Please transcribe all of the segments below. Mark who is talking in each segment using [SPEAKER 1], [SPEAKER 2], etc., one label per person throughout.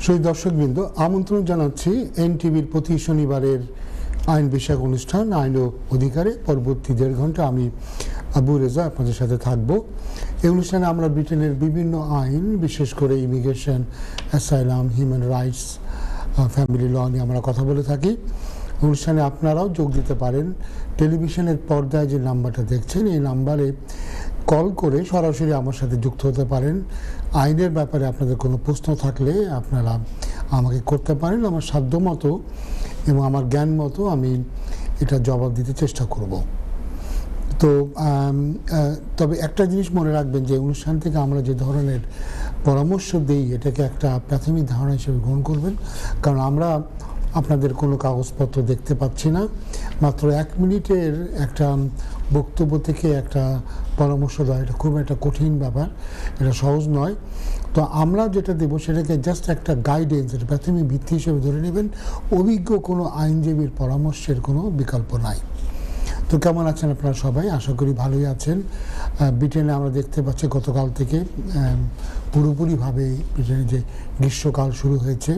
[SPEAKER 1] সেই দর্শকবৃন্দ, আমন্ত্রণ জানাচ্ছি এনটিভির প্রতি শনিবারের আইন বিষয়ক অনুষ্ঠান আইন ও অধিকারে। পরবর্তী 1.5 ঘন্টা আমি আবু রেজা আপনাদের সাথে থাকব। এই অনুষ্ঠানে আমরা ব্রিটেনের বিভিন্ন আইন, বিশেষ করে immigration, asylum, human rights, family law নিয়ে আমরা কথা বলে থাকি। অনুষ্ঠানে আপনারাও যোগ দিতে পারেন। টেলিভিশনের পর্দায় যে নাম্বারটা দেখছেন, এই নাম্বারে কল করে সরাসরি আমার সাথে যুক্ত হতে পারেন। আইনের ব্যাপারে আপনাদের কোনো প্রশ্ন থাকলে আপনারা আমাকে করতে পারেন। আমার সাধ্য মতো এবং আমার জ্ঞান মতো আমি এটা জবাব দিতে চেষ্টা করব। তো তবে একটা জিনিস মনে রাখবেন যে অনুষ্ঠান থেকে আমরা যে ধরনের পরামর্শ দিই, এটাকে একটা প্রাথমিক ধারণা হিসেবে গ্রহণ করবেন। কারণ আমরা আপনাদের কোনো কাগজপত্র দেখতে পাচ্ছি না। মাত্র 1 মিনিটের একটা বক্তব্য থেকে একটা পরামর্শ দেওয়া, এটা খুব একটা কঠিন ব্যাপার, এটা সহজ নয়। তো আমরা যেটা দেবো সেটাকে জাস্ট একটা গাইডেন্স, এটা প্রাথমিক ভিত্তি হিসেবে ধরে নেবেন। অভিজ্ঞ কোনো আইনজীবীর পরামর্শের কোনো বিকল্প নাই। তো কেমন আছেন আপনারা সবাই? আশা করি ভালোই আছেন। ব্রিটেনে আমরা দেখতে পাচ্ছি গতকাল থেকে পুরোপুরিভাবে ব্রিটেনে যে গ্রীষ্মকাল শুরু হয়েছে,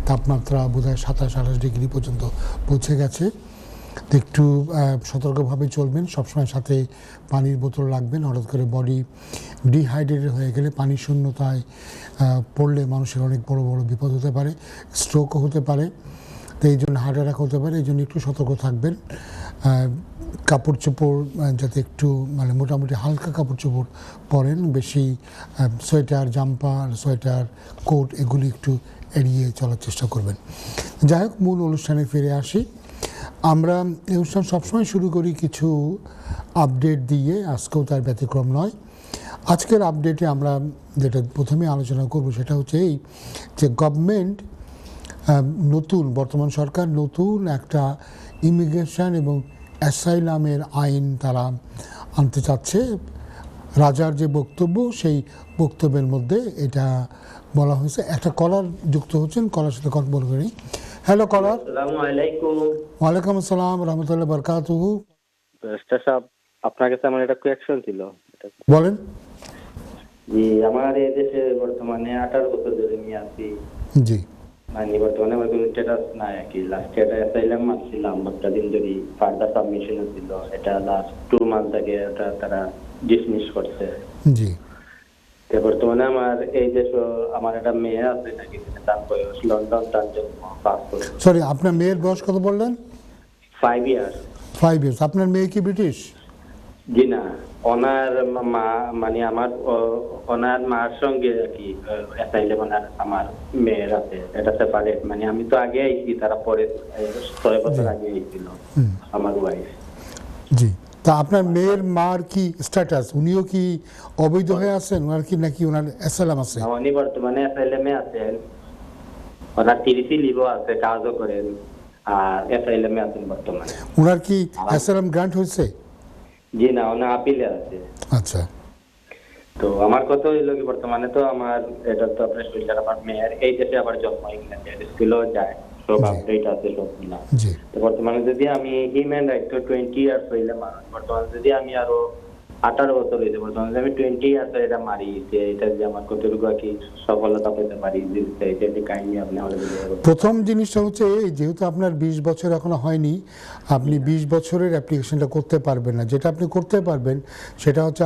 [SPEAKER 1] তাপমাত্রা বোধহয় 27-28 ডিগ্রি পর্যন্ত পৌঁছে গেছে। তো একটু সতর্কভাবে চলবেন, সবসময় সাথে পানির বোতল রাখবেন। হঠাৎ করে বডি ডিহাইড্রেটেড হয়ে গেলে, পানি শূন্যতায় পড়লে মানুষের অনেক বড় বড় বিপদ হতে পারে, স্ট্রোকও হতে পারে। তো এই জন্য হার্ট অ্যাটাক হতে পারে, এই জন্য একটু সতর্ক থাকবেন। কাপড় চোপড় যাতে একটু মোটামুটি হালকা কাপড় চোপড় পরেন, বেশি সোয়েটার, জাম্পার, সোয়েটার, কোট এগুলি একটু এড়িয়ে চলার চেষ্টা করবেন। যাই হোক, মূল অনুষ্ঠানে ফিরে আসি। আমরা এই অনুষ্ঠান সবসময় শুরু করি কিছু আপডেট দিয়ে, আজকেও তার ব্যতিক্রম নয়। আজকের আপডেটে আমরা যেটা প্রথমে আলোচনা করব সেটা হচ্ছে এই যে গভর্নমেন্ট নতুন, বর্তমান সরকার নতুন একটা ইমিগ্রেশন এবং অ্যাসাইলামের আইন তারা আনতে চাচ্ছে। রাজার যে বক্তব্য, সেই বক্তব্যের মধ্যে এটা বলা হয়েছে। একটা কলার যুক্ত হচ্ছেন, কলার সাথে কথা বলবেন। হ্যালো কলার।
[SPEAKER 2] আসসালামু আলাইকুম।
[SPEAKER 1] ওয়ালাইকুম আসসালাম রহমতুল্লাহ বারকাতুহু।
[SPEAKER 2] সাহেব, আপনার কাছে আমার একটা কোয়েকশন ছিল।
[SPEAKER 1] বলেন।
[SPEAKER 2] জি, আমার এই দেশে বর্তমানে 18 বছর ধরে নিয়ে আছি।
[SPEAKER 1] জি,
[SPEAKER 2] মানে বর্তমানে আমার কোনো স্ট্যাটাস নাই আর কি। লাস্ট এটা অ্যাসাইলাম মারছিলাম একটা দিন ধরে, ফার্দার সাবমিশন ছিল। এটা লাস্ট 2 মান্থ আগে ওটা তারা ডিসমিস করছে।
[SPEAKER 1] জি।
[SPEAKER 2] তো বর্তমানে আমার এই দেশে আমার একটা মেয়ে আছে নাকি, তার বয়স লন্ডন, তার জন্য পাসপোর্ট।
[SPEAKER 1] সরি, আপনার মেয়ের বয়স কত বললেন?
[SPEAKER 2] 5 ইয়ার্স।
[SPEAKER 1] 5 ইয়ার্স। আপনার মেয়ে কি ব্রিটিশ?
[SPEAKER 2] জি না, ওনার মা মানে আমার ওনার মার সঙ্গে আর কি অ্যাসাইলাম আমার মেয়ের আছে, এটা সেপারেট। মানে আমি তো আগে আইছি, তারা পরে 6 বছর আগে আইছিল আমার ওয়াইফ।
[SPEAKER 1] জি। তা আপনার মেয়ের মার কি স্ট্যাটাস? উনিও কি অবৈধ হয়ে আছেন ওনার কি, নাকি ওনার অ্যাসাইলাম আছে?
[SPEAKER 2] উনি বর্তমানে অ্যাসাইলামে আছেন, ওনার 30 লিভও আছে, কাজও করেন, আর অ্যাসাইলামে আছেন বর্তমানে।
[SPEAKER 1] ওনার কি অ্যাসাইলাম গ্রান্ট হয়েছে?
[SPEAKER 2] জি না, ওনার আপিলে আছে।
[SPEAKER 1] আচ্ছা।
[SPEAKER 2] তো আমার কথা হইলো কি, বর্তমানে তো আমার এটা তো আপনার শরীর, আমার মেয়ের এই দেশে আবার জন্ম, ইংল্যান্ডে স্কুলেও যায়, সব আপডেট আছে সবগুলা।
[SPEAKER 1] জি।
[SPEAKER 2] তো বর্তমানে যদি আমি হিউম্যান রাইট তো 20 ইয়ার্স হইলে মানুষ, বর্তমানে যদি আমি আরো 18 বছর হইলে, বর্তমানে যদি আমি 20 ইয়ার্স এটা মারি, যে এটা যে আমার কতটুকু আর কি সফলতা পেতে পারি, এটা যে কাহিনী আপনি আমাদের
[SPEAKER 1] প্রথম জিনিসটা হচ্ছে যেহেতু আপনার 20 বছর এখনো হয়নি, আপনি 20 বছরের অ্যাপ্লিকেশনটা করতে পারবেন না। যেটা আপনি করতে পারবেন সেটা হচ্ছে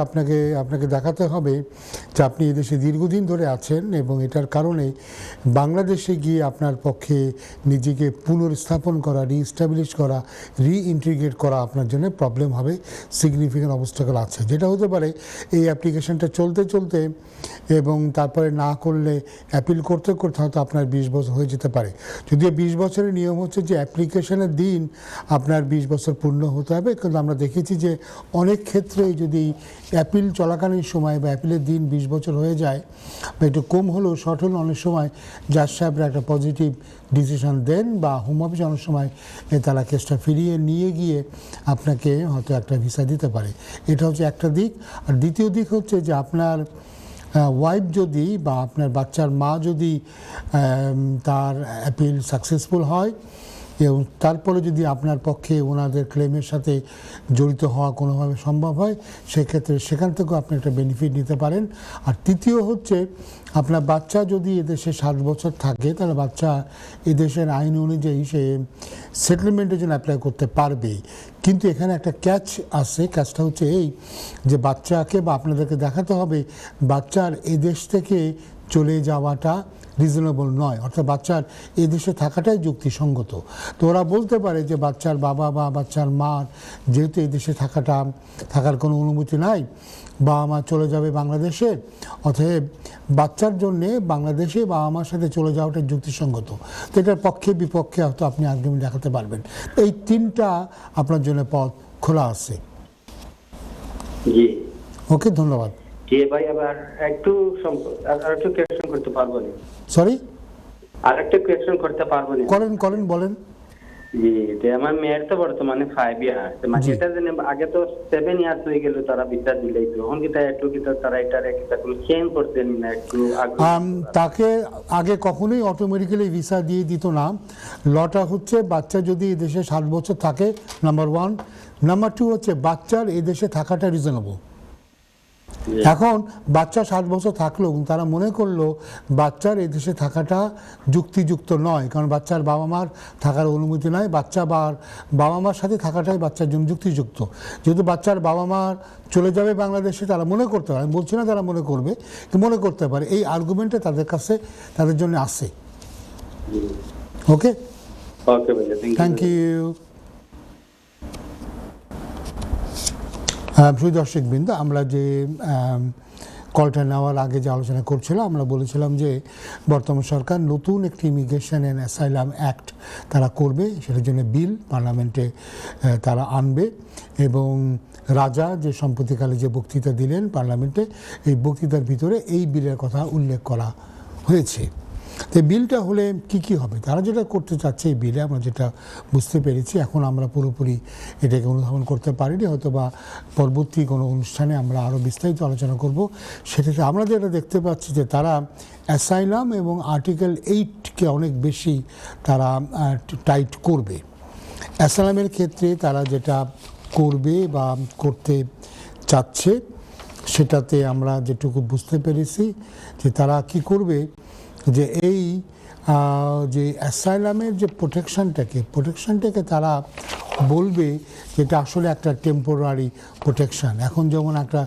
[SPEAKER 1] আপনাকে দেখাতে হবে যে আপনি এদেশে দীর্ঘদিন ধরে আছেন, এবং এটার কারণে বাংলাদেশে গিয়ে আপনার পক্ষে নিজেকে পুনর্স্থাপন করা, রিস্টাবলিশ করা, রিইন্টিগ্রেট করা আপনার জন্য প্রবলেম হবে। সিগনিফিক্যান্ট অবস্টাকল আছে, যেটা হতে পারে এই অ্যাপ্লিকেশনটা চলতে চলতে, এবং তারপরে না করলে অ্যাপিল করতে করতে হয়তো আপনার 20 বছর হয়ে যেতে পারে। যদিও 20 বছরের নিয়ম হচ্ছে যে অ্যাপ্লিকেশনের দিন আপনার 20 বছর পূর্ণ হতে হবে, কিন্তু আমরা দেখেছি যে অনেক ক্ষেত্রে যদি অ্যাপিল চলাকালীন সময় বা অ্যাপিলের দিন 20 বছর হয়ে যায়, বা একটু কম হলেও শর্ট হলেও, অনেক সময় জাজ সাহেবরা একটা পজিটিভ ডিসিশন দেন, বা হোম অফিস অনেক সময় তারা কেসটা ফিরিয়ে নিয়ে গিয়ে আপনাকে হয়তো একটা ভিসা দিতে পারে। এটা হচ্ছে একটা দিক। আর দ্বিতীয় দিক হচ্ছে যে আপনার ওয়াইফ যদি বা আপনার বাচ্চার মা যদি তার অ্যাপিল সাকসেসফুল হয়, এবং তারপরে যদি আপনার পক্ষে ওনাদের ক্লেমের সাথে জড়িত হওয়া কোনোভাবে সম্ভব হয় সেক্ষেত্রে সেখান থেকেও আপনি একটা বেনিফিট নিতে পারেন। আর তৃতীয় হচ্ছে আপনার বাচ্চা যদি এদেশে 7 বছর থাকে তাহলে বাচ্চা এদেশের আইন অনুযায়ী সে সেটেলমেন্টের জন্য অ্যাপ্লাই করতে পারবে। কিন্তু এখানে একটা ক্যাচ আছে, ক্যাচটা হচ্ছে এই যে বাচ্চাকে বা আপনাদেরকে দেখাতে হবে বাচ্চার এদেশ থেকে চলে যাওয়াটা রিজনেবল নয়, অর্থাৎ বাচ্চার এদেশে থাকাটাই যুক্তিসঙ্গত। তো ওরা বলতে পারে যে বাচ্চার বাবা বা বাচ্চার মার যেহেতু এদেশে থাকার কোনো অনুমতি নাই, বাবা মা চলে যাবে বাংলাদেশে, অতএব বাচ্চার জন্যে বাংলাদেশে বাবা মার সাথে চলে যাওয়াটা যুক্তিসঙ্গত। তো এটার পক্ষে বিপক্ষে হয়তো আপনি আর্গুমেন্ট দেখাতে পারবেন। এই তিনটা আপনার জন্য পথ খোলা আছে।
[SPEAKER 2] জি
[SPEAKER 1] ওকে, ধন্যবাদ।
[SPEAKER 2] জি ভাই, আবার একটু আরেকটু কোয়েশ্চেন করতে পারবো না?
[SPEAKER 1] সরি,
[SPEAKER 2] আরেকটা কোয়েশ্চেন করতে পারবো না?
[SPEAKER 1] করেন বলেন।
[SPEAKER 2] জি, তো আমার মেয়ের তো বর্তমানে 5 ইয়ার, মানে এটা জেনে আগে তো 7 ইয়ার্স হয়ে গেল তারা বিচার দিলেই, তো এখন কিটা একটু কিটা তারা এটারে কিটা কোনো চেঞ্জ করতেন না একটু
[SPEAKER 1] তাকে আগে কখনোই অটোমেটিক্যালি ভিসা দিয়ে দিত না। লটা হচ্ছে বাচ্চা যদি এদেশে 7 বছর থাকে, নাম্বার 1। নাম্বার 2 হচ্ছে বাচ্চার এদেশে থাকাটা রিজনেবল। এখন বাচ্চা 7 বছর থাকলো, তারা মনে করলো বাচ্চার এদেশে থাকাটা যুক্তিযুক্ত নয়, কারণ বাচ্চার বাবা মার থাকার অনুমতি নয়, বাবা মার সাথে থাকাটাই বাচ্চার জন্য যুক্তিযুক্ত। যেহেতু বাচ্চার বাবা মার চলে যাবে বাংলাদেশে, তারা মনে করতে পারে, আমি বলছি না তারা মনে করবে, মনে করতে পারে, এই আর্গুমেন্টটা তাদের কাছে তাদের জন্য আসে। ওকে, থ্যাংক ইউ। প্রিয় দর্শকবৃন্দ, আমরা যে কলটা নেওয়ার আগে যে আলোচনা করছিলাম, আমরা বলেছিলাম যে বর্তমান সরকার নতুন একটি ইমিগ্রেশন অ্যান্ড অ্যাসাইলাম অ্যাক্ট তারা করবে, সেটার জন্য বিল পার্লামেন্টে তারা আনবে। এবং রাজা যে সম্প্রতিকালে যে বক্তৃতা দিলেন পার্লামেন্টে, এই বক্তৃতার ভিতরে এই বিলের কথা উল্লেখ করা হয়েছে। তো বিলটা হলে কি হবে, তারা যেটা করতে চাচ্ছে এই বিলে, আমরা যেটা বুঝতে পেরেছি, এখন আমরা পুরোপুরি এটাকে অনুধাবন করতে পারিনি, হয়তো বা পরবর্তী কোনো অনুষ্ঠানে আমরা আরও বিস্তারিত আলোচনা করব। সেটাতে আমরা যেটা দেখতে পাচ্ছি যে তারা অ্যাসাইলাম এবং আর্টিকেল 8কে অনেক বেশি তারা টাইট করবে। অ্যাসাইলামের ক্ষেত্রে তারা যেটা করবে বা করতে চাচ্ছে সেটাতে আমরা যেটুকু বুঝতে পেরেছি যে তারা কি করবে, যে এই যে অ্যাসাইলামের যে প্রোটেকশনটাকে তারা বলবে যেটা আসলে একটা টেম্পোরারি প্রোটেকশন। এখন যেমন একটা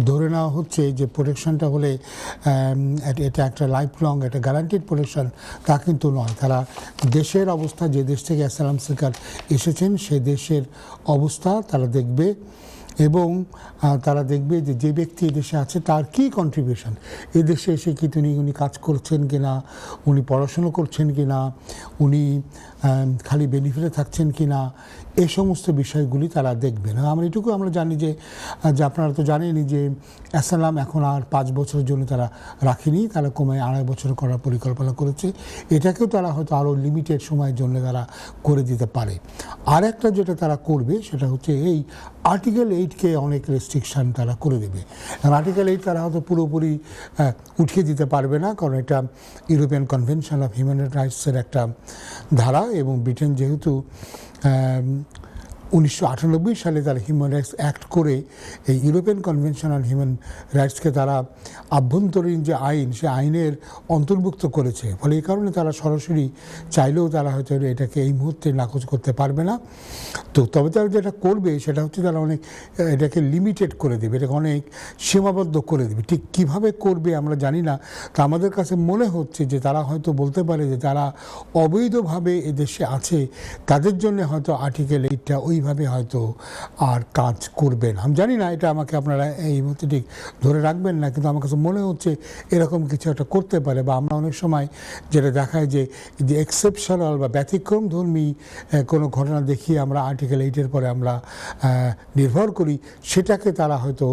[SPEAKER 1] ধরে নেওয়া হচ্ছে যে প্রোটেকশনটা হলে এটা একটা লাইফ লং, একটা গ্যারান্টিড প্রোটেকশন, তা কিন্তু নয়। তারা দেশের অবস্থা, যে দেশ থেকে অ্যাসাইলাম সিকার এসেছেন সে দেশের অবস্থা তারা দেখবে, এবং তারা দেখবে যে ব্যক্তি এদেশে আছে তার কী কন্ট্রিবিউশন, এদেশে এসে কি উনি কাজ করছেন কি না, উনি পড়াশুনো করছেন কি না, উনি খালি বেনিফিটে থাকছেন কি না, এই সমস্ত বিষয়গুলি তারা দেখবেন। আমরা জানি যে আপনারা তো জানেনই যে অ্যাসাইলাম এখন আর 5 বছরের জন্য তারা রাখেনি, তারা কমায় 2.5 বছর করার পরিকল্পনা করেছে। এটাকেও তারা হয়তো আরও লিমিটেড সময়ের জন্য তারা করে দিতে পারে। আর একটা যেটা তারা করবে সেটা হচ্ছে এই আর্টিকেল 8কে অনেক রেস্ট্রিকশান তারা করে দেবে। আর্টিকেল 8 তারা হয়তো পুরোপুরি উঠিয়ে দিতে পারবে না, কারণ এটা ইউরোপিয়ান কনভেনশন অফ হিউম্যান রাইটসের একটা ধারা, এবং ব্রিটেন যেহেতু 1998 সালে তারা হিউম্যান রাইটস অ্যাক্ট করে এই ইউরোপিয়ান কনভেনশন অন হিউম্যান রাইটসকে তারা আভ্যন্তরীণ যে আইন, সে আইনের অন্তর্ভুক্ত করেছে। ফলে এই কারণে তারা সরাসরি চাইলেও তারা হয়তো এটাকে এই মুহূর্তে নাকচ করতে পারবে না। তো তবে তারা যেটা করবে সেটা হচ্ছে তারা অনেক এটাকে লিমিটেড করে দেবে, এটাকে অনেক সীমাবদ্ধ করে দেবে। ঠিক কীভাবে করবে আমরা জানি না। তো আমাদের কাছে মনে হচ্ছে যে তারা হয়তো বলতে পারে যে যারা অবৈধভাবে এদেশে আছে তাদের জন্য হয়তো আর্টিকেল 8টা ওইভাবে হয়তো আর কাজ করবে না। আমি জানি না, এটা আমাকে আপনারা এই মুহূর্তে ঠিক ধরে রাখবেন না, কিন্তু আমার কাছে মনে হচ্ছে এরকম কিছু একটা করতে পারে। বা আমরা অনেক সময় যেটা দেখায় যে এক্সেপশনাল বা ব্যতিক্রমধর্মী কোনো ঘটনা দেখিয়ে আমরা আর্টিকেল 8-এর পরে আমরা নির্ভর করি, সেটাকে তারা হয়তো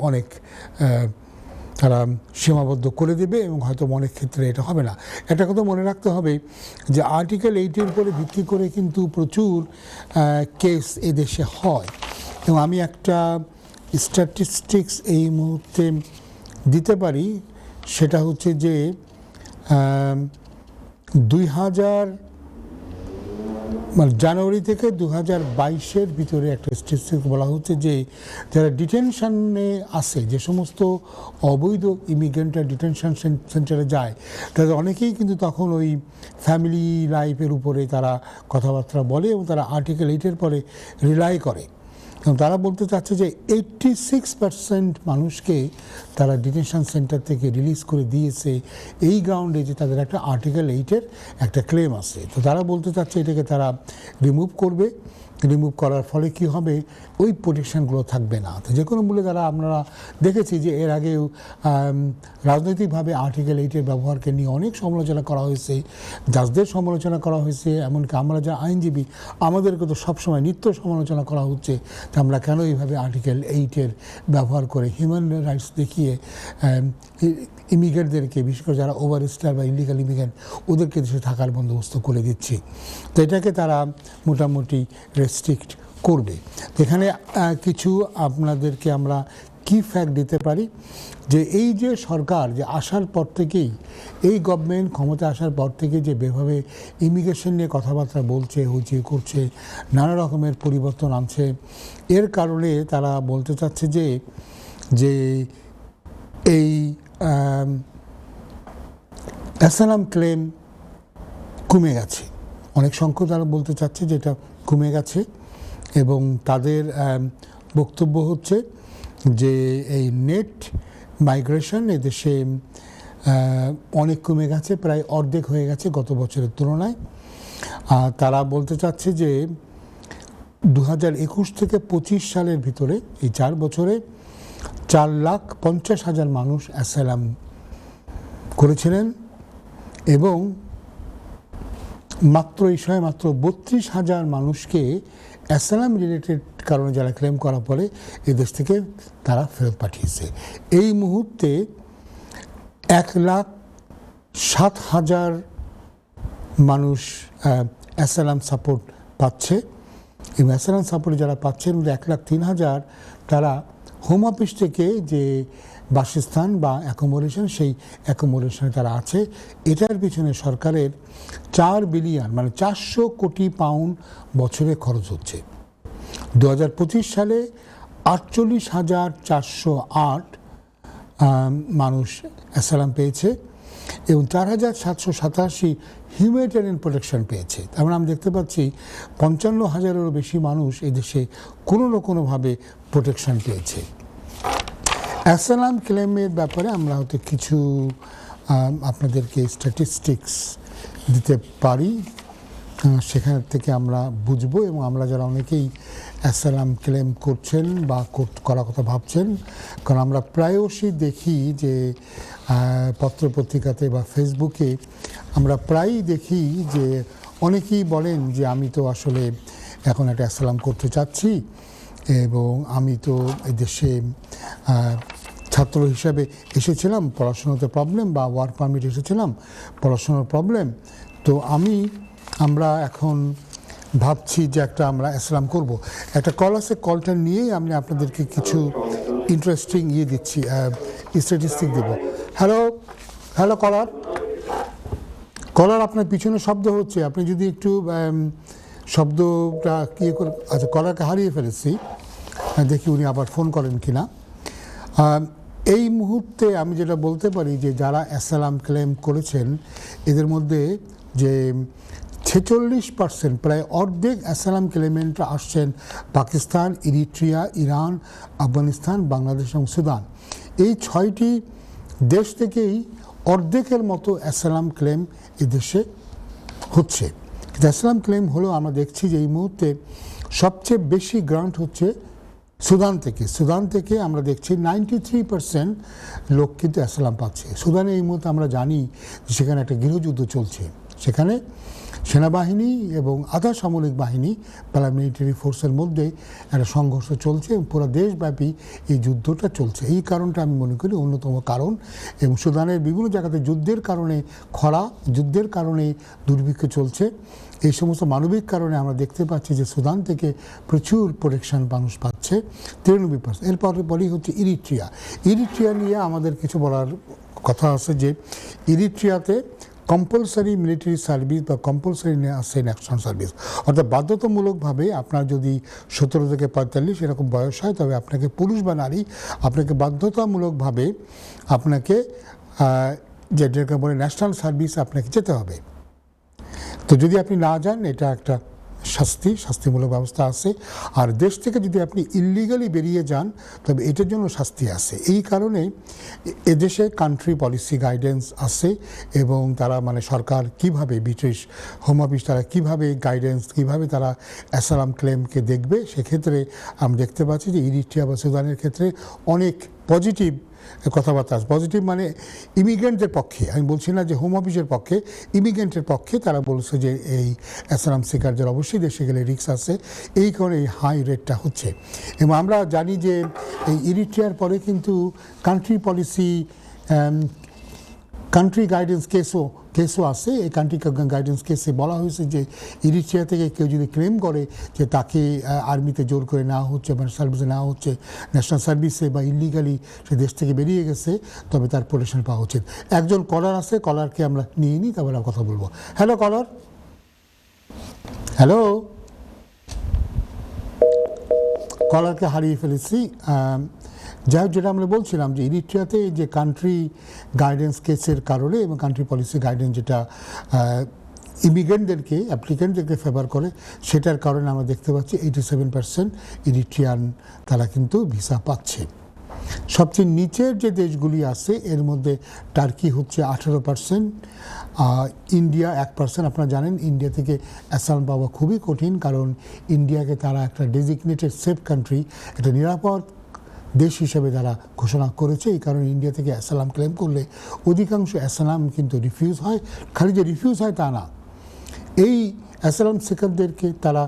[SPEAKER 1] অনেক তারা সীমাবদ্ধ করে দেবে, এবং হয়তো অনেক ক্ষেত্রে এটা হবে না। একটা কথা মনে রাখতে হবে যে আর্টিকেল 8-এর উপরে ভিত্তি করে কিন্তু প্রচুর কেস এদেশে হয়, এবং আমি একটা স্ট্যাটিস্টিক্স এই মুহূর্তে দিতে পারি, সেটা হচ্ছে যে মানে জানুয়ারি থেকে 2022-এর ভিতরে একটা স্ট্যাটিস্টিক বলা হচ্ছে যে যারা ডিটেনশনে আসে, যে সমস্ত অবৈধ ইমিগ্রেন্টরা ডিটেনশন সেন্টারে যায়, তাদের অনেকেই কিন্তু তখন ওই ফ্যামিলি লাইফের উপরে তারা কথাবার্তা বলে এবং তারা আর্টিকেল 8-এর পরে রিলাই করে। এবং তারা বলতে চাচ্ছে যে 86% মানুষকে তারা ডিটেনশন সেন্টার থেকে রিলিজ করে দিয়েছে এই গ্রাউন্ডে যে তাদের একটা আর্টিকেল 8-এর একটা ক্লেম আছে। তো তারা বলতে চাচ্ছে এটাকে তারা রিমুভ করবে। রিমুভ করার ফলে কি হবে, ওই প্রোটেকশনগুলো থাকবে না। তো যে কোনো মূল্যে তারা, আমরা দেখেছি যে এর আগেও রাজনৈতিকভাবে আর্টিকেল 8-এর ব্যবহারকে নিয়ে অনেক সমালোচনা করা হয়েছে, জাজদের সমালোচনা করা হয়েছে, এমনকি আমরা যা আইনজীবী আমাদেরকে তো সবসময় নিত্য সমালোচনা করা হচ্ছে যে আমরা কেন এইভাবে আর্টিকেল 8-এর ব্যবহার করে হিউম্যান রাইটস দেখিয়ে ইমিগ্রেন্টদেরকে, বিশেষ করে যারা ওভারস্টার বা ইলিগাল ইমিগ্রেন্ট, ওদেরকে দেশে থাকার বন্দোবস্ত করে দিচ্ছি। তো এটাকে তারা মোটামুটি রেস্ট্রিক্ট করবে। এখানে কিছু আপনাদেরকে আমরা কি ফ্যাক্ট দিতে পারি যে এই যে সরকার যে আসার পর থেকেই, এই গভর্নমেন্ট ক্ষমতা আসার পর থেকে যে যেভাবে ইমিগ্রেশন নিয়ে কথাবার্তা বলছে, হইচই করছে, নানা রকমের পরিবর্তন আনছে, এর কারণে তারা বলতে চাচ্ছে যে এই অ্যাসাইলাম ক্লেম কমে গেছে। অনেক সংখ্যক তারা বলতে চাচ্ছে যে এটা কমে গেছে এবং তাদের বক্তব্য হচ্ছে যে এই নেট মাইগ্রেশন এদেশে অনেক কমে গেছে, প্রায় অর্ধেক হয়ে গেছে গত বছরের তুলনায়। তারা বলতে চাচ্ছে যে 2021 থেকে 25 সালের ভিতরে, এই 4 বছরে 4,50,000 মানুষ অ্যাসাইলাম করেছিলেন এবং মাত্র এই সময় মাত্র 32,000 মানুষকে অ্যাসাইলাম রিলেটেড কারণে যারা ক্লেম করার পরে এদেশ থেকে তারা ফেরত পাঠিয়েছে। এই মুহূর্তে 1,07,000 মানুষ অ্যাসাইলাম সাপোর্ট পাচ্ছে এবং অ্যাসাইলাম সাপোর্ট যারা পাচ্ছেন 1,03,000 তারা হোম অফিস থেকে যে বাসস্থান বা অ্যাকোমোডেশন, সেই অ্যাকোমোডেশনে তারা আছে। এটার পিছনে সরকারের 4 বিলিয়ন মানে 400 কোটি পাউন্ড বছরে খরচ হচ্ছে। 2025 সালে 48,408 মানুষ অ্যাসাইলাম পেয়েছে এবং 4,787 হিউম্যানিটেরিয়ান প্রোটেকশন পেয়েছে। তার মানে আমরা দেখতে পাচ্ছি 55,000-এরও বেশি মানুষ এদেশে কোনো না কোনোভাবে প্রোটেকশন পেয়েছে। অ্যাসাইলাম ক্লেমের ব্যাপারে আমরা হয়তো কিছু আপনাদেরকে স্ট্যাটিস্টিক্স দিতে পারি, সেখান থেকে আমরা বুঝবো। এবং আমরা যারা অনেকেই অ্যাসাইলাম ক্লেম করছেন বা করার কথা ভাবছেন, কারণ আমরা প্রায়শই দেখি যে পত্রপত্রিকাতে বা ফেসবুকে আমরা প্রায়ই দেখি যে অনেকেই বলেন যে আমি তো আসলে এখন একটা অ্যাসাইলাম করতে চাচ্ছি এবং আমি তো এদেশে ছাত্র হিসাবে এসেছিলাম, পড়াশোনাতে প্রবলেম, বা ওয়ার্ক পারমিট এসেছিলাম, পড়াশোনার প্রবলেম, তো আমরা এখন ভাবছি যে আমরা অ্যাসাইলাম করব। একটা কল আছে, কলটা নিয়েই আমি আপনাদেরকে কিছু ইন্টারেস্টিং দিচ্ছি, স্ট্যাটিস্টিক দেব। হ্যালো কলার আপনার পিছনে শব্দ হচ্ছে, আপনি যদি একটু শব্দটা করে, আচ্ছা কলারকে হারিয়ে ফেলেছি, দেখি উনি আবার ফোন করেন কিনা। এই মুহূর্তে আমি যেটা বলতে পারি যে যারা অ্যাসাইলাম ক্লেম করেছেন এদের মধ্যে যে 46%, প্রায় অর্ধেক অ্যাসাইলাম ক্লেমেন্টরা আসছেন পাকিস্তান, ইরিট্রিয়া, ইরান, আফগানিস্তান, বাংলাদেশ এবং সুদান। এই 6টি দেশ থেকেই অর্ধেকের মতো অ্যাসাইলাম ক্লেম এদেশে হচ্ছে। অ্যাসাইলাম ক্লেম হলেও আমরা দেখছি যে এই মুহূর্তে সবচেয়ে বেশি গ্রান্ট হচ্ছে সুদান থেকে আমরা দেখছি 93% লোক কিন্তু অ্যাসাইলাম পাচ্ছে। সুদানে এই মুহূর্তে আমরা জানি সেখানে একটা গৃহযুদ্ধ চলছে, সেখানে সেনাবাহিনী এবং আধা সামরিক বাহিনী, প্যারামিলিটারি ফোর্সের মধ্যে একটা সংঘর্ষ চলছে এবং পুরো দেশব্যাপী এই যুদ্ধটা চলছে। এই কারণটা আমি মনে করি অন্যতম কারণ। এবং সুদানের বিভিন্ন জায়গাতে যুদ্ধের কারণে খরা, যুদ্ধের কারণে দুর্ভিক্ষ চলছে। এই সমস্ত মানবিক কারণে আমরা দেখতে পাচ্ছি যে সুদান থেকে প্রচুর প্রোটেকশন মানুষ পাচ্ছে, 93%। এরপরই হচ্ছে ইরিট্রিয়া নিয়ে আমাদের কিছু বলার কথা আছে যে ইরিট্রিয়াতে কম্পালসারি মিলিটারি সার্ভিস বা কম্পালসারি ন্যাশনাল সার্ভিস, অর্থাৎ বাধ্যতামূলকভাবে আপনার যদি 17 থেকে 45 এরকম বয়স হয়, তবে আপনাকে পুরুষ বা নারী আপনাকে বাধ্যতামূলকভাবে আপনাকে যেটাকে বলে ন্যাশনাল সার্ভিস আপনাকে যেতে হবে। তো যদি আপনি না যান, এটা একটা শাস্তিমূলক ব্যবস্থা আছে। আর দেশ থেকে যদি আপনি ইললিগালি বেরিয়ে যান, তবে এটার জন্য শাস্তি আছে। এই কারণে এদেশে কান্ট্রি পলিসি গাইডেন্স আছে, এবং তারা মানে সরকার কিভাবে, ব্রিটিশ হোম অফিস তারা কিভাবে গাইডেন্স, কিভাবে তারা অ্যাসালাম ক্লেমকে দেখবে, সেক্ষেত্রে আমরা দেখতে পাচ্ছি যে ইরিট্রিয়া বা সুদানের ক্ষেত্রে অনেক পজিটিভ কথাবার্তা। পজিটিভ মানে ইমিগ্রেন্টদের পক্ষে, আমি বলছি না যে হোম অফিসের পক্ষে, ইমিগ্রেন্টের পক্ষে তারা বলছে যে এই অ্যাসালাম সিকারদের অবশ্যই দেশে গেলে রিস্ক আছে, এই কারণে এই হাই রেটটা হচ্ছে। এবং আমরা জানি যে এই ইরিট্রিয়ার পরে কিন্তু কান্ট্রি পলিসি কান্ট্রি গাইডেন্স কেসও আছে। এই কান্ট্রি গাইডেন্স কেসে বলা হয়েছে যে ইরিট্রিয়া থেকে কেউ যদি ক্লেম করে যে তাকে আর্মিতে জোর করে নেওয়া হচ্ছে বা সার্ভিসে নেওয়া হচ্ছে, ন্যাশনাল সার্ভিসে, বা ইলিগালি সে দেশ থেকে বেরিয়ে গেছে, তবে তার প্রোটেকশন পাওয়া উচিত। একজন কলার আছে, কলারকে আমরা নিয়ে নিই, তারপরে আমরা কথা বলবো। হ্যালো কলার। হ্যালো, কলারকে হারিয়ে ফেলেছি। যাই হোক, যেটা আমরা বলছিলাম যে ইরিট্রিয়াতে যে কান্ট্রি গাইডেন্স কেসের কারণে এবং কান্ট্রি পলিসি গাইডেন্স যেটা ইমিগ্রেন্টদেরকে, অ্যাপ্লিকেন্টদেরকে ফেভার করে, সেটার কারণে আমরা দেখতে পাচ্ছি 87% ইরিট্রিয়ান তারা কিন্তু ভিসা পাচ্ছে। সবচেয়ে নিচের যে দেশগুলি আছে এর মধ্যে টার্কি হচ্ছে 18%, ইন্ডিয়া 1%। আপনারা জানেন ইন্ডিয়া থেকে অ্যাসালাম পাওয়া খুবই কঠিন, কারণ ইন্ডিয়াকে তারা একটা ডেজিগনেটেড সেফ কান্ট্রি, একটা নিরাপদ দেশ হিসেবে তারা ঘোষণা করেছে। এই কারণে ইন্ডিয়া থেকে অ্যাসালাম ক্লেম করলে অধিকাংশ অ্যাসালাম কিন্তু রিফিউজ হয়। খালি যে রিফিউজ হয় তা না, এই অ্যাসালাম সিকারদেরকে তারা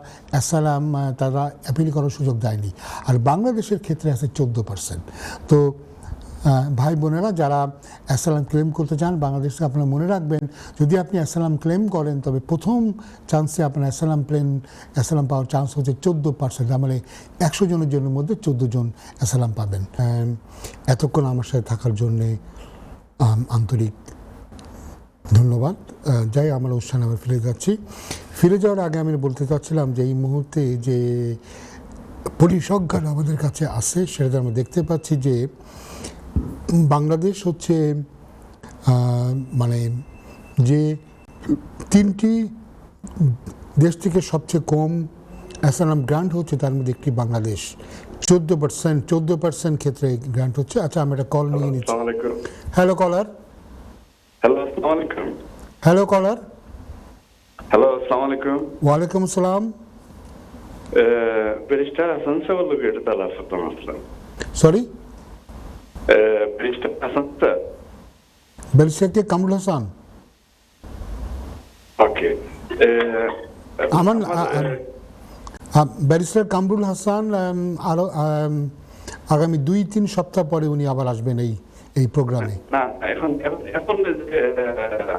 [SPEAKER 1] অ্যাপিল করার সুযোগ দেয়নি। আর বাংলাদেশের ক্ষেত্রে আছে 14%। তো ভাই বোনেরা যারা অ্যাসালাম ক্লেম করতে চান বাংলাদেশে, আপনারা মনে রাখবেন, যদি আপনি অ্যাসালাম ক্লেম করেন, তবে প্রথম চান্সে আপনার অ্যাসালাম পাওয়ার চান্স হচ্ছে 14%। মানে 100 জনের জন্য মধ্যে 14 জন অ্যাসালাম পাবেন। এতক্ষণ আমার সাথে থাকার জন্যে আন্তরিক ধন্যবাদ। যাই আমরা অনুষ্ঠানে আবার ফিরে যাওয়ার আগে আমি বলতে চাচ্ছিলাম যে এই মুহূর্তে যে পরিসংখ্যান আমাদের কাছে আছে, সেটা আমরা দেখতে পাচ্ছি যে বাংলাদেশ হচ্ছে মানে যে 3টি দেশ থেকে সবচেয়ে কম অ্যাসালাম গ্রান্ট হচ্ছে, তার মধ্যে একটি বাংলাদেশ। 14% ক্ষেত্রে গ্রান্ট হচ্ছে। আচ্ছা, আমি একটা কল নিয়ে নিচ্ছি। হ্যালো কলার। হ্যালো কলার।
[SPEAKER 3] হ্যালো, আসসালামু আলাইকুম।
[SPEAKER 1] ওয়ালাইকুম আসসালাম।
[SPEAKER 3] ব্যারিস্টার হাসান সাহেব বলতে এটা তালা আসসালাম আসসালাম।
[SPEAKER 1] Sorry,
[SPEAKER 3] barrister Hasan sir.
[SPEAKER 1] Barrister K Kamrul Hasan.
[SPEAKER 3] Okay,
[SPEAKER 1] আমার ব্যারিস্টার কামরুল হাসান আরো আগামী 2-3 সপ্তাহ পরে উনি আবার আসবেন এই প্রোগ্রামে।
[SPEAKER 3] না, এখন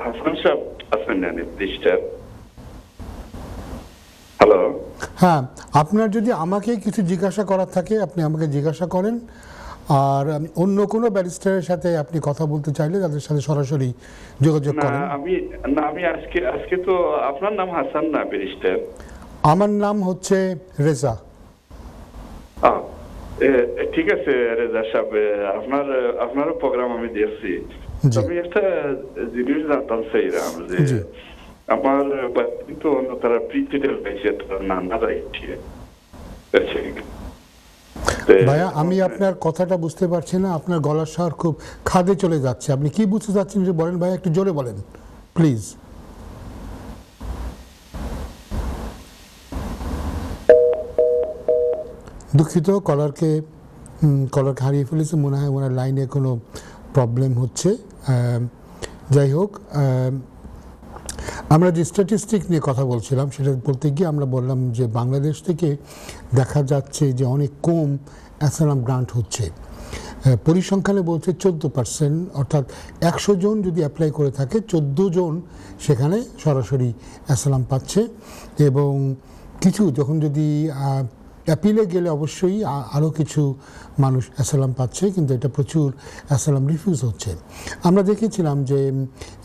[SPEAKER 3] হাসান সাহেব আসবেন না ব্যারিস্টার। হ্যালো।
[SPEAKER 1] হ্যাঁ, আপনার যদি আমাকে কিছু জিজ্ঞাসা করার থাকে আপনি আমাকে জিজ্ঞাসা করেন, আর অন্য কোনো ব্যারিস্টারের সাথে আপনি কথা বলতে চাইলে তাদের সাথে সরাসরি যোগাযোগ করেন।
[SPEAKER 3] আমি আজকে তো আপনার নাম হাসান না ব্যারিস্টার?
[SPEAKER 1] আমার নাম হচ্ছে রেজা।
[SPEAKER 3] ঠিক আছে রেজা সাহেব, আপনারও প্রোগ্রাম আমি দেখছি। আমি একটা জিনিস জানতাম চাইলাম যে আমার কিন্তু তারা প্রিন্টেড পাইছে, তার নানা রাইট।
[SPEAKER 1] ভাইয়া, আমি আপনার কথাটা বুঝতে পারছি না, আপনার গলার স্বর খুব খাদে চলে যাচ্ছে। আপনি কি বুঝতে চাচ্ছেন যে বলেন ভাইয়া, একটু জোরে বলেন প্লিজ। দুঃখিত, কলারকে হারিয়ে ফেলেছে, মনে হয় ওনার লাইনে কোনো প্রবলেম হচ্ছে। যাই হোক, আমরা যে স্ট্যাটিস্টিক নিয়ে কথা বলছিলাম সেটা বলতে গিয়ে আমরা বললাম যে বাংলাদেশ থেকে দেখা যাচ্ছে যে অনেক কম অ্যাসালাম গ্রান্ট হচ্ছে। পরিসংখ্যানে বলছে 14%, অর্থাৎ 100 জন যদি অ্যাপ্লাই করে থাকে 14 জন সেখানে সরাসরি অ্যাসালাম পাচ্ছে। এবং কিছু যখন যদি অ্যাপিলে গেলে অবশ্যই আরও কিছু মানুষ অ্যাসাইলাম পাচ্ছে, কিন্তু এটা প্রচুর অ্যাসাইলাম রিফিউজ হচ্ছে। আমরা দেখেছিলাম যে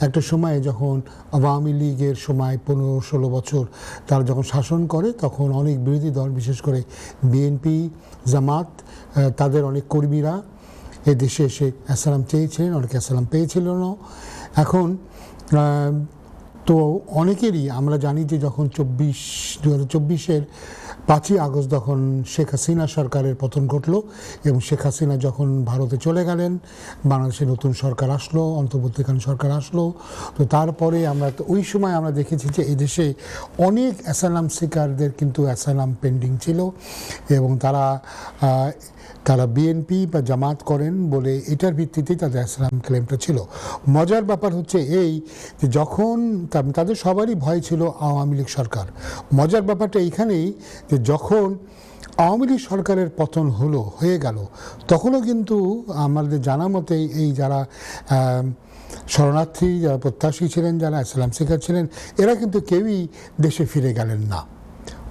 [SPEAKER 1] একটা সময়ে যখন আওয়ামী লীগের সময় 15-16 বছর তারা যখন শাসন করে, তখন অনেক বিরোধী দল, বিশেষ করে বিএনপি, জামাত, তাদের অনেক কর্মীরা এ দেশে এসে অ্যাসাইলাম চেয়েছিলেন, অনেকে অ্যাসাইলাম পেয়েছিলেন না। এখন তো অনেকেরই আমরা জানি যে যখন 2024-এর 5ই আগস্ট যখন শেখ হাসিনা সরকারের পতন ঘটলো এবং শেখ হাসিনা যখন ভারতে চলে গেলেন, বাংলাদেশে নতুন সরকার আসলো, অন্তর্বর্তীকালীন সরকার আসলো, তো তারপরে আমরা ওই সময় আমরা দেখেছি যে এদেশে অনেক অ্যাসাইলাম সিকারদের কিন্তু অ্যাসাইলাম পেন্ডিং ছিল এবং তারা বিএনপি বা জামাত করেন বলে এটার ভিত্তিতেই তাদের অ্যাসাইলাম ক্লেমটা ছিল। মজার ব্যাপার হচ্ছে এই যে যখন তাদের সবারই ভয় ছিল আওয়ামী লীগ সরকার। মজার ব্যাপারটা এইখানেই যে যখন আওয়ামী লীগ সরকারের পতন হয়ে গেল, তখনও কিন্তু আমাদের জানা মতে এই যারা শরণার্থী, যারা প্রত্যাশী ছিলেন, যারা অ্যাসাইলাম সিকার ছিলেন, এরা কিন্তু কেউই দেশে ফিরে গেলেন না।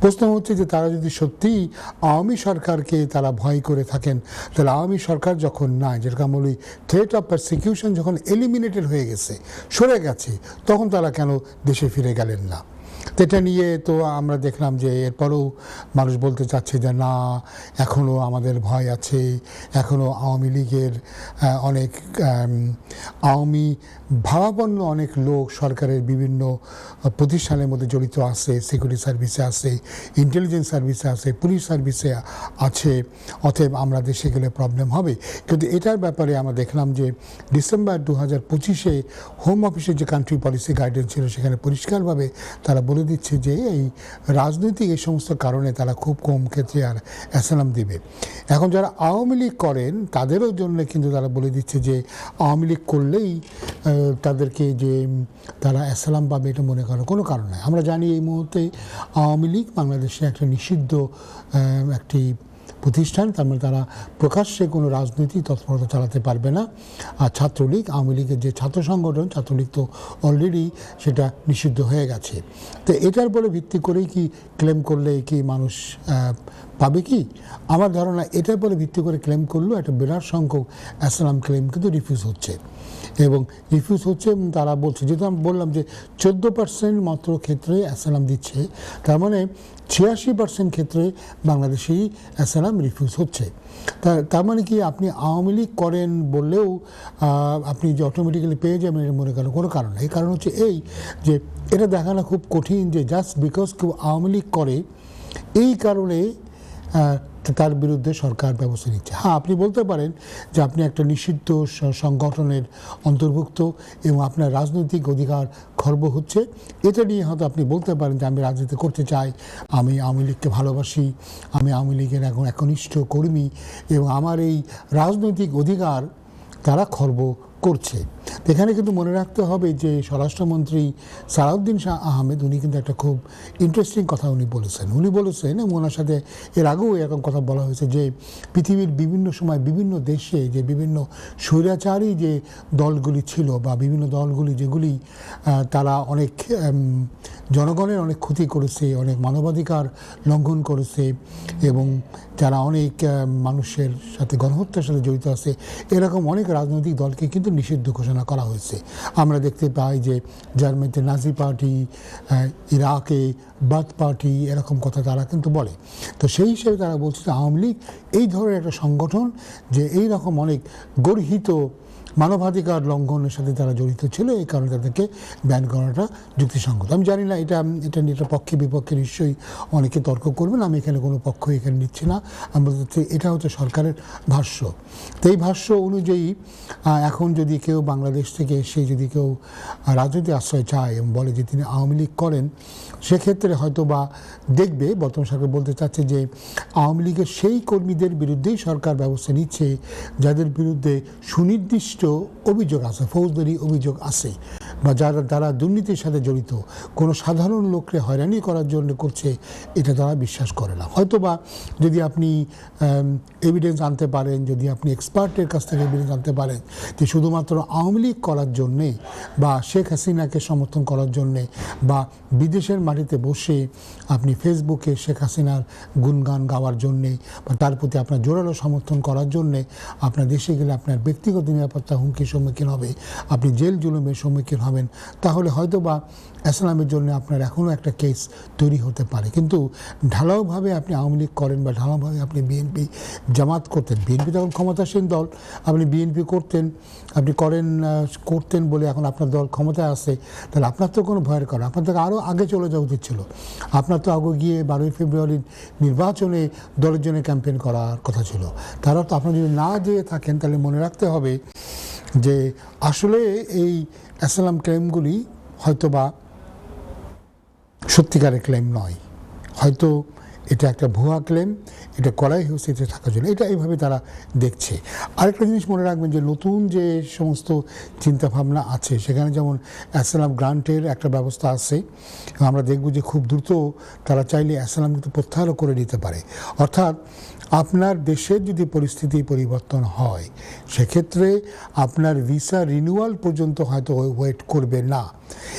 [SPEAKER 1] প্রশ্ন হচ্ছে যে তারা যদি সত্যিই আওয়ামী সরকারকে তারা ভয় করে থাকেন, তাহলে আওয়ামী সরকার যখন নাই, যেরকম বলি থ্রেট অফ পারসিকিউশন যখন এলিমিনেটেড হয়ে গেছে, সরে গেছে, তখন তারা কেন দেশে ফিরে গেলেন না? এটা নিয়ে তো আমরা দেখলাম যে এরপরেও মানুষ বলতে চাচ্ছে যে না, এখনও আমাদের ভয় আছে, এখনও আওয়ামী লীগের অনেক আওয়ামী ভাবাপন্ন অনেক লোক সরকারের বিভিন্ন প্রতিষ্ঠানের মধ্যে জড়িত আছে, সিকিউরিটি সার্ভিসে আছে, ইন্টেলিজেন্স সার্ভিসে আছে, পুলিশ সার্ভিসে আছে, অতএব আমরা দেশে গেলে প্রবলেম হবে। কিন্তু এটার ব্যাপারে আমরা দেখলাম যে ডিসেম্বর 2025-এ হোম অফিসের যে কান্ট্রি পলিসি গাইডেন্স ছিল, সেখানে পরিষ্কারভাবে তারা বলে দিচ্ছে যে এই রাজনৈতিক এই সমস্ত কারণে তারা খুব কম ক্ষেত্রে আর অ্যাসাইলাম দিবে। এখন যারা আওয়ামী লীগ করেন তাদেরও জন্য কিন্তু তারা বলে দিচ্ছে যে আওয়ামী লীগ করলেই তাদেরকে যে তারা অ্যাসাইলাম পাবে এটা মনে করার কোনো কারণ নাই। আমরা জানি এই মুহূর্তে আওয়ামী লীগ বাংলাদেশে একটা নিষিদ্ধ একটি প্রতিষ্ঠান, তার মানে তারা প্রকাশ্যে কোনো রাজনৈতিক তৎপরতা চালাতে পারবে না। আর ছাত্রলীগ, আওয়ামী লীগের যে ছাত্র সংগঠন, ছাত্রলীগ তো অলরেডি সেটা নিষিদ্ধ হয়ে গেছে। তো এটার উপরে ভিত্তি করেই কি ক্লেম করলে কি মানুষ পাবে কি? আমার ধারণা এটার উপরে ভিত্তি করে ক্লেম করলেও একটা বিরাট সংখ্যক অ্যাসাইলাম ক্লেম কিন্তু রিফিউজ হচ্ছে এবং তারা বলছে, যেহেতু আমি বললাম যে 14% মাত্র ক্ষেত্রে অ্যাসাইলাম দিচ্ছে, তার মানে 86% ক্ষেত্রে বাংলাদেশেই অ্যাসাইলাম রিফিউজ হচ্ছে। তার মানে কি আপনি আওয়ামী লীগ করেন বললেও আপনি যে অটোমেটিক্যালি পেয়ে যাবেন এটা মনে করার কোনো কারণ নেই। কারণ হচ্ছে এই যে এটা দেখানো খুব কঠিন যে জাস্ট বিকজ কেউ আওয়ামী লীগ করে এই কারণে তার বিরুদ্ধে সরকার ব্যবস্থা নিচ্ছে। হ্যাঁ, আপনি বলতে পারেন যে আপনি একটা নিষিদ্ধ সংগঠনের অন্তর্ভুক্ত এবং আপনার রাজনৈতিক অধিকার খর্ব হচ্ছে, এটা নিয়ে হয়তো আপনি বলতে পারেন যে আমি রাজনীতি করতে চাই, আমি আওয়ামী লীগকে ভালোবাসি, আমি আওয়ামী লীগের একনিষ্ঠ কর্মী এবং আমার এই রাজনৈতিক অধিকার তারা খর্ব করছে। এখানে কিন্তু মনে রাখতে হবে যে স্বরাষ্ট্রমন্ত্রী সালাউদ্দিন শাহ আহমেদ উনি কিন্তু একটা খুব ইন্টারেস্টিং কথা উনি বলেছেন এবং ওনার সাথে এর আগেও এরকম কথা বলা হয়েছে যে পৃথিবীর বিভিন্ন সময় বিভিন্ন দেশে যে বিভিন্ন স্বৈরাচারী যে দলগুলি ছিল বা বিভিন্ন দলগুলি যেগুলি তারা অনেক জনগণের অনেক ক্ষতি করেছে, অনেক মানবাধিকার লঙ্ঘন করেছে এবং যারা অনেক মানুষের সাথে গণহত্যার সাথে জড়িত আছে, এরকম অনেক রাজনৈতিক দলকে কিন্তু নিষিদ্ধ ঘোষণা করা হয়েছে। আমরা দেখতে পাই যে জার্মানিতে নাজি পার্টি, ইরাকে বাথ পার্টি, এরকম কথা তারা কিন্তু বলে। তো সেই হিসেবে তারা বলছে যে আওয়ামী লীগ এই ধরনের একটা সংগঠন যে এই রকম অনেক গর্হিত মানবাধিকার লঙ্ঘনের সাথে তারা জড়িত ছিল, এই কারণে তাদেরকে ব্যান করাটা যুক্তিসঙ্গত। আমি জানি না এটা নিয়ে পক্ষে বিপক্ষে নিশ্চয়ই অনেকে তর্ক করবেন, আমি এখানে কোনো পক্ষ এখানে নিচ্ছি না। আমি বলতে এটা হচ্ছে সরকারের ভাষ্য। তো এই ভাষ্য অনুযায়ী এখন যদি কেউ বাংলাদেশ থেকে এসে যদি কেউ রাজনৈতিক আশ্রয় চায় এবং বলে যে তিনি আওয়ামী লীগ করেন, সেক্ষেত্রে হয়তো বা দেখবে বর্তমান সরকার বলতে চাচ্ছে যে আওয়ামী লীগের সেই কর্মীদের বিরুদ্ধেই সরকার ব্যবস্থা নিচ্ছে যাদের বিরুদ্ধে সুনির্দিষ্ট নির্দিষ্ট অভিযোগ আছে, ফৌজদারি অভিযোগ আছে, বা যারা দুর্নীতির সাথে জড়িত কোনো সাধারণ লোককে হয়রানি করার জন্য করছে, এটা তারা বিশ্বাস করে না। হয়তোবা যদি আপনি এভিডেন্স আনতে পারেন, যদি আপনি এক্সপার্টের কাছ থেকে এভিডেন্স আনতে পারেন যে শুধুমাত্র আওয়ামী লীগ করার জন্যে বা শেখ হাসিনাকে সমর্থন করার জন্যে বা বিদেশের মাটিতে বসে আপনি ফেসবুকে শেখ হাসিনার গুণগান গাওয়ার জন্যে বা তার প্রতি আপনার জোরালো সমর্থন করার জন্যে আপনার দেশে গেলে আপনার ব্যক্তিগত নিরাপত্তা হুমকির সম্মুখীন হবে, আপনি জেল জুলুমের সম্মুখীন হবেন, তাহলে হয়তো বা ইসলামের জন্য আপনার এখনও একটা কেস তৈরি হতে পারে। কিন্তু ঢালাওভাবে আপনি আওয়ামী লীগ করেন বা ঢালাওভাবে আপনি বিএনপি জামাত করতেন, বিএনপি তখন ক্ষমতাসীন দল, আপনি বিএনপি করতেন বলে এখন আপনার দল ক্ষমতায় আসে, তাহলে আপনার তো কোনো ভয়ের কারণ, আপনার থেকে আরও আগে চলে যাওয়া উচিত ছিল। আপনার তো আগে গিয়ে 12ই ফেব্রুয়ারির নির্বাচনে দলের জন্য ক্যাম্পেইন করার কথা ছিল। তার অর্থ আপনার যদি না যেয়ে থাকেন তাহলে মনে রাখতে হবে যে আসলে এই আসসালাম ক্লেমগুলি হয়তোবা সত্যিকারের ক্লেম নয়, হয়তো এটা একটা ভুয়া ক্লেম, এটা করাই হয়েছে এটা থাকার জন্য, এটা এইভাবে তারা দেখছে। আরেকটা জিনিস মনে রাখবেন যে নতুন যে সমস্ত চিন্তাভাবনা আছে সেখানে যেমন আসসালাম গ্রান্টের একটা ব্যবস্থা আছে, আমরা দেখব যে খুব দ্রুত তারা চাইলে আসসালাম কিন্তু প্রত্যাহারও করে নিতে পারে। অর্থাৎ আপনার দেশের যদি পরিস্থিতি পরিবর্তন হয় সেক্ষেত্রে আপনার ভিসা রিনিউয়াল পর্যন্ত হয়তো ওয়েট করবে না,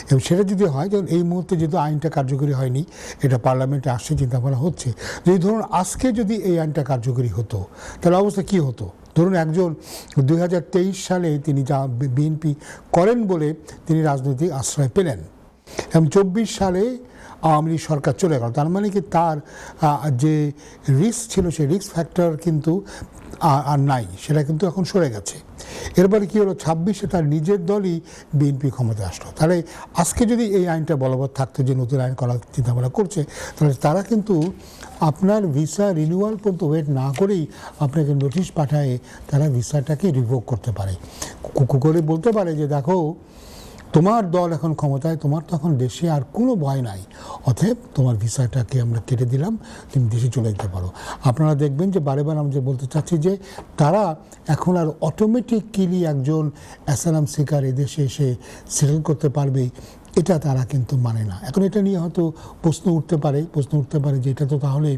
[SPEAKER 1] এবং সেটা যদি হয়, যেমন এই মুহূর্তে যেহেতু আইনটা কার্যকরী হয়নি, এটা পার্লামেন্টে আসছে, চিন্তাভাবনা হচ্ছে, যদি ধরুন আজকে যদি এই আইনটা কার্যকরী হতো তাহলে অবস্থা কী হতো। ধরুন একজন 2023 সালে তিনি যা বিএনপি করেন বলে তিনি রাজনৈতিক আশ্রয় পেলেন এবং 24 সালে আওয়ামী লীগ সরকার চলে গেল, তার মানে কি তার যে রিস্ক ছিল সেই রিস্ক ফ্যাক্টর কিন্তু আর নাই, সেটা কিন্তু এখন সরে গেছে। এরপরে কী হলো, 26-এ তার নিজের দলই বিএনপি ক্ষমতায় আসলো। তাহলে আজকে যদি এই আইনটা বলবৎ থাকতো যে নতুন আইন করার চিন্তাভাবনা করছে, তাহলে তারা কিন্তু আপনার ভিসা রিনিউয়াল পর্যন্ত ওয়েট না করেই আপনাকে নোটিশ পাঠায় তারা ভিসাটাকে রিভোক করতে পারে, করে বলতে পারে যে দেখো তোমার দল এখন ক্ষমতায়, তোমার তখন দেশে আর কোনো ভয় নাই, অতএব তোমার ভিসাটাকে আমরা কেটে দিলাম, তুমি দেশে চলে যেতে পারো। আপনারা দেখবেন যে বারে বার আমরা যে বলতে চাচ্ছি যে তারা এখন আর অটোমেটিক্যালি একজন অ্যাসাইলাম সিকার এদেশে এসে সেটেল করতে পারবে, এটা তারা কিন্তু মানে না। এখন এটা নিয়ে হয়তো প্রশ্ন উঠতে পারে যে এটা তো তাহলে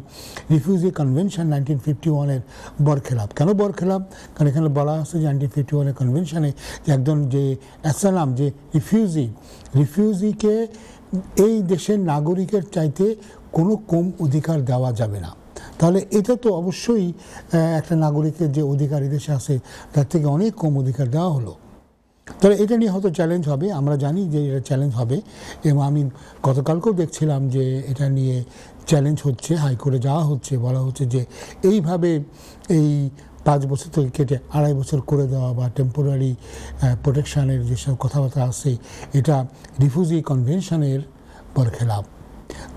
[SPEAKER 1] রিফিউজি কনভেনশন 1951-এর বরখেলাপ। কেন বরখেলাপ? কারণ এখানে বলা আছে যে 1951-এর কনভেনশনে যে একজন যে অ্যাসাইলাম যে রিফিউজিকে এই দেশের নাগরিকের চাইতে কোনো কম অধিকার দেওয়া যাবে না। তাহলে এটা তো অবশ্যই একটা নাগরিকের যে অধিকার এদেশে আছে তার থেকে অনেক কম অধিকার দেওয়া হলো। তাহলে এটা নিয়ে হয়তো চ্যালেঞ্জ হবে, আমরা জানি যে এটা চ্যালেঞ্জ হবে, এবং আমি গতকালকেও দেখছিলাম যে এটা নিয়ে চ্যালেঞ্জ হচ্ছে, হাইকোর্টে যাওয়া হচ্ছে, বলা হচ্ছে যে এইভাবে এই 5 বছর থেকে কেটে 2.5 বছর করে দেওয়া বা টেম্পোরারি প্রোটেকশানের যেসব কথাবার্তা আছে এটা রিফিউজি কনভেনশনের বরখেলাপ।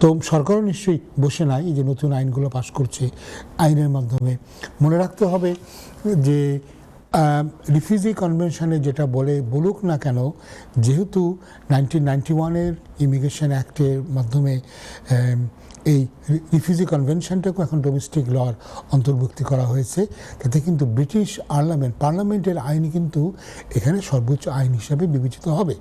[SPEAKER 1] তো সরকারও নিশ্চয়ই বসে নাই, এই যে নতুন আইনগুলো পাশ করছে, আইনের মাধ্যমে মনে রাখতে হবে যে রিফিউজি কনভেনশনে যেটা বলুক না কেন, যেহেতু 1991-এর ইমিগ্রেশন অ্যাক্টের মাধ্যমে এই রিফিউজি কনভেনশনটাকেও এখন ডোমেস্টিক লর অন্তর্ভুক্তি করা হয়েছে, তাতে কিন্তু ব্রিটিশ পার্লামেন্টের আইন কিন্তু এখানে সর্বোচ্চ আইন হিসাবে বিবেচিত হবে।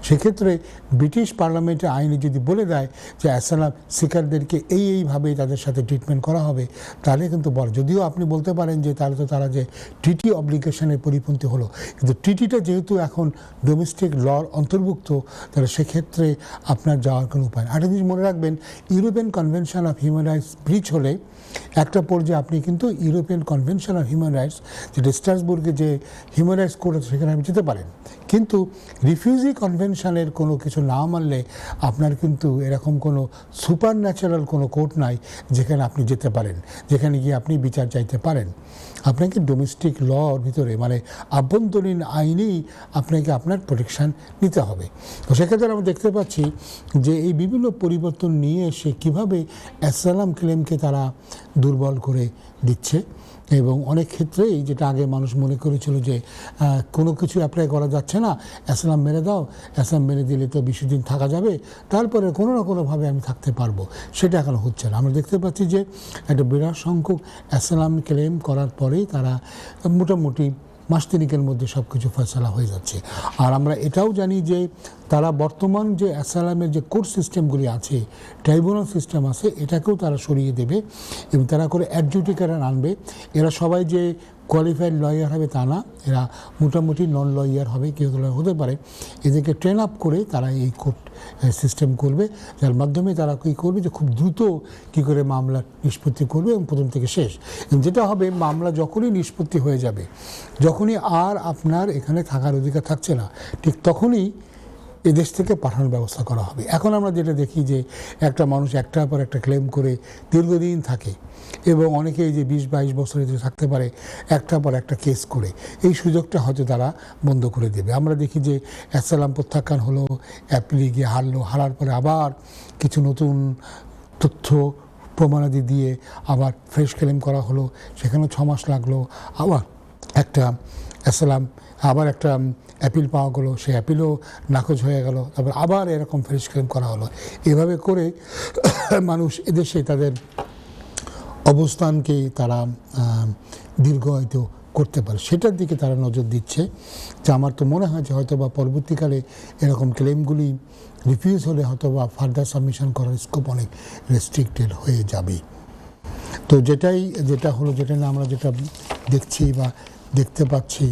[SPEAKER 1] সেক্ষেত্রে ব্রিটিশ পার্লামেন্টের আইনে যদি বলে দেয় যে অ্যাসাইলাম সিকারদেরকে এইভাবে তাদের সাথে ট্রিটমেন্ট করা হবে, তাহলে কিন্তু যদিও আপনি বলতে পারেন যে তাহলে তো তারা যে ট্রিটি অব্লিগেশনের পরিপন্থী হলো, কিন্তু ট্রিটিটা যেহেতু এখন ডোমেস্টিক লর অন্তর্ভুক্ত, তাহলে সেক্ষেত্রে আপনার যাওয়ার কোনো উপায় নেই। আরেকটা জিনিস মনে রাখবেন, European convention of human rights breach হলে একটা পর্যায়ে আপনি কিন্তু European convention of human rights যেটা স্ট্রাসবুর্গে যে হিউম্যান রাইটস কোর্ট আছে সেখানে আপনি যেতে পারেন, কিন্তু রিফিউজি কনভেনশনের কোনো কিছু না মানলে আপনার কিন্তু এরকম কোনো সুপার ন্যাচারাল কোনো কোর্ট নাই যেখানে আপনি যেতে পারেন, যেখানে গিয়ে আপনি বিচার চাইতে পারেন। আপনাকে ডোমেস্টিক লর ভিতরে মানে আভ্যন্তরীণ আইনেই আপনাকে আপনার প্রোটেকশান নিতে হবে। তো সেক্ষেত্রে আমরা দেখতে পাচ্ছি যে এই বিভিন্ন পরিবর্তন নিয়ে এসে কীভাবে অ্যাসাইলাম ক্লেমকে তারা দুর্বল করে দিচ্ছে, এবং অনেক ক্ষেত্রেই যেটা আগে মানুষ মনে করেছিল যে কোনো কিছু অ্যাপ্লাই করা যাচ্ছে না, অ্যাসাইলাম মেরে দাও, অ্যাসাইলাম মেরে দিলে তো 20 দিন থাকা যাবে, তারপরে কোনো না কোনোভাবে আমি থাকতে পারবো, সেটা এখন হচ্ছে না। আমরা দেখতে পাচ্ছি যে একটা বিরাট সংখ্যক অ্যাসাইলাম ক্লেম করার পরেই তারা মোটামুটি মাস তিনেকের মধ্যে সব কিছু ফয়সালা হয়ে যাচ্ছে। আর আমরা এটাও জানি যে তারা বর্তমান যে অ্যাসাইলামের যে কোর্ট সিস্টেমগুলি আছে, ট্রাইব্যুনাল সিস্টেম আছে, এটাকেও তারা সরিয়ে দেবে এবং তারা করে অ্যাডজুডিকেটর আনবে। এরা সবাই যে কোয়ালিফাইড লয়ার হবে তা না, এরা মোটামুটি নন লয়ার হবে, কেউ হতে পারে। এদেরকে ট্রেন আপ করে তারা এই কোর্ট সিস্টেম করবে, যার মাধ্যমে তারা কী করবে যে খুব দ্রুত কী করে মামলা নিষ্পত্তি করবে এবং প্রথম থেকে শেষ। এবং যেটা হবে, মামলা যখনই নিষ্পত্তি হয়ে যাবে, যখনই আর আপনার এখানে থাকার অধিকার থাকছে না, ঠিক তখনই এদেশ থেকে পাঠানোর ব্যবস্থা করা হবে। এখন আমরা যেটা দেখি যে একটা মানুষ একটার পর একটা ক্লেম করে দীর্ঘদিন থাকে এবং অনেকেই যে 20-22 বছর থাকতে পারে একটার পর একটা কেস করে, এই সুযোগটা হয়তো তারা বন্ধ করে দেবে। আমরা দেখি যে অ্যাসাইলাম প্রত্যাখ্যান হলো, অ্যাপিলে গিয়ে হারার পরে আবার কিছু নতুন তথ্য প্রমাণাদি দিয়ে আবার ফ্রেশ ক্লেম করা হলো, সেখানেও 6 মাস লাগলো। আবার একটা অ্যাসাইলাম, আবার একটা অ্যাপিল পাওয়া গেলো, সেই অ্যাপিলও নাকচ হয়ে গেল, তারপর আবার এরকম ফ্রেশ ক্লেম করা হলো। এভাবে করে মানুষ এদেশে তাদের অবস্থানকে তারা দীর্ঘায়িত করতে পারে, সেটার দিকে তারা নজর দিচ্ছে। যে আমার তো মনে হয় যে হয়তো বা পরবর্তীকালে এরকম ক্লেমগুলি রিফিউজ হলে হয়তো বা ফার্দার সাবমিশন করার স্কোপ অনেক রেস্ট্রিক্টেড হয়ে যাবে। তো যেটা না আমরা যেটা দেখছি বা দেখতে পাচ্ছি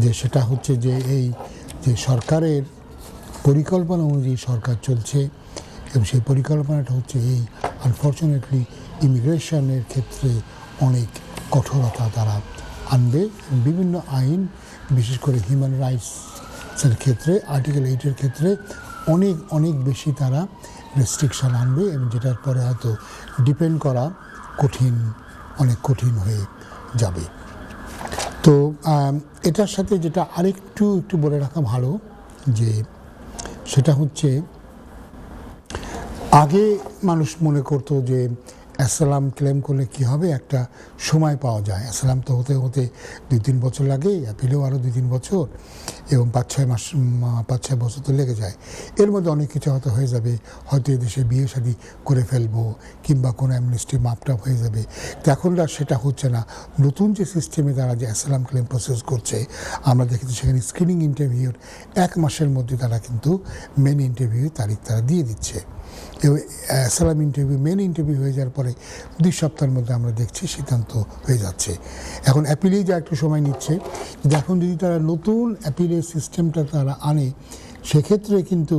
[SPEAKER 1] যে সেটা হচ্ছে যে এই যে সরকারের পরিকল্পনা অনুযায়ী সরকার চলছে এবং সেই পরিকল্পনাটা হচ্ছে এই আনফর্চুনেটলি ইমিগ্রেশনের ক্ষেত্রে অনেক কঠোরতা তারা আনবে। বিভিন্ন আইন, বিশেষ করে হিউম্যান রাইটসের ক্ষেত্রে, আর্টিকেল 8-এর ক্ষেত্রে অনেক বেশি তারা রেস্ট্রিকশন আনবে এবং যেটার পরে হয়তো ডিপেন্ড করা অনেক কঠিন হয়ে যাবে। তো এটার সাথে যেটা আরেকটু বলে রাখা ভালো, যে সেটা হচ্ছে আগে মানুষ মনে করতো যে অ্যাসাইলাম ক্লেম করলে কি হবে, একটা সময় পাওয়া যায়। অ্যাসাইলাম তো হতে 2-3 বছর লাগে, অ্যাপিলেও আরও 2-3 বছর এবং 5-6 বছর তো লেগে যায়। এর মধ্যে অনেক কিছু হয়তো হয়ে যাবে, হয়তো এদেশে বিয়ে শাদী করে ফেলবো কিংবা কোনো অ্যামনেস্টি মাপটাপ হয়ে যাবে। তো এখন আর সেটা হচ্ছে না। নতুন যে সিস্টেমে তারা যে অ্যাসাইলাম ক্লেম প্রসেস করছে, আমরা দেখেছি সেখানে স্ক্রিনিং ইন্টারভিউর 1 মাসের মধ্যে তারা কিন্তু মেন ইন্টারভিউ তারিখ তারা দিয়ে দিচ্ছে এবং অ্যাসাইলাম ইন্টারভিউ, মেন ইন্টারভিউ হয়ে যাওয়ার পরে 2 সপ্তাহের মধ্যে আমরা দেখছি সিদ্ধান্ত হয়ে যাচ্ছে। এখন অ্যাপিলেই যা একটু সময় নিচ্ছে, কিন্তু এখন যদি তারা নতুন অ্যাপিলের সিস্টেমটা তারা আনে, সেক্ষেত্রে কিন্তু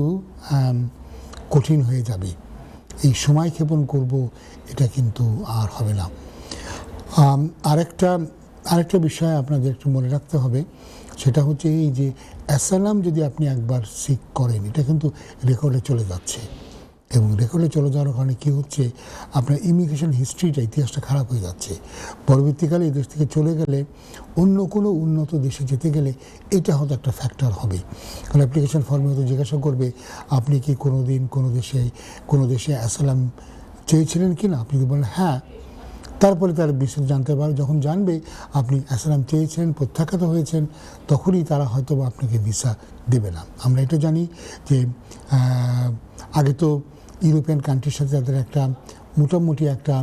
[SPEAKER 1] কঠিন হয়ে যাবে। এই সময় ক্ষেপণ করব, এটা কিন্তু আর হবে না। আরেকটা বিষয় আপনাদের একটু মনে রাখতে হবে, সেটা হচ্ছে এই যে অ্যাসাইলাম যদি আপনি একবার সিক করেন, এটা কিন্তু রেকর্ডে চলে যাচ্ছে এবং রেকর্ডে চলে যাওয়ার কারণে কী হচ্ছে, আপনার ইমিগ্রেশন হিস্ট্রিটা, ইতিহাসটা খারাপ হয়ে যাচ্ছে। পরবর্তীকালে এই দেশ থেকে চলে গেলে অন্য কোনো উন্নত দেশে যেতে গেলে এটা হয়তো একটা ফ্যাক্টর হবে। কারণ অ্যাপ্লিকেশন ফর্মে হয়তো জিজ্ঞাসা করবে আপনি কি কোনো দেশে অ্যাসাইলাম চেয়েছিলেন কি না, আপনি যদি বলেন হ্যাঁ, তারপরে তারা বিশেষ জানতে পারে, যখন জানবে আপনি অ্যাসাইলাম চেয়েছেন, প্রত্যাখ্যাত হয়েছেন, তখনই তারা হয়তো বা আপনাকে ভিসা দেবে না। আমরা এটা জানি যে আগে তো ইউরোপিয়ান কান্ট্রির সাথে তাদের একটা মোটামুটি একটা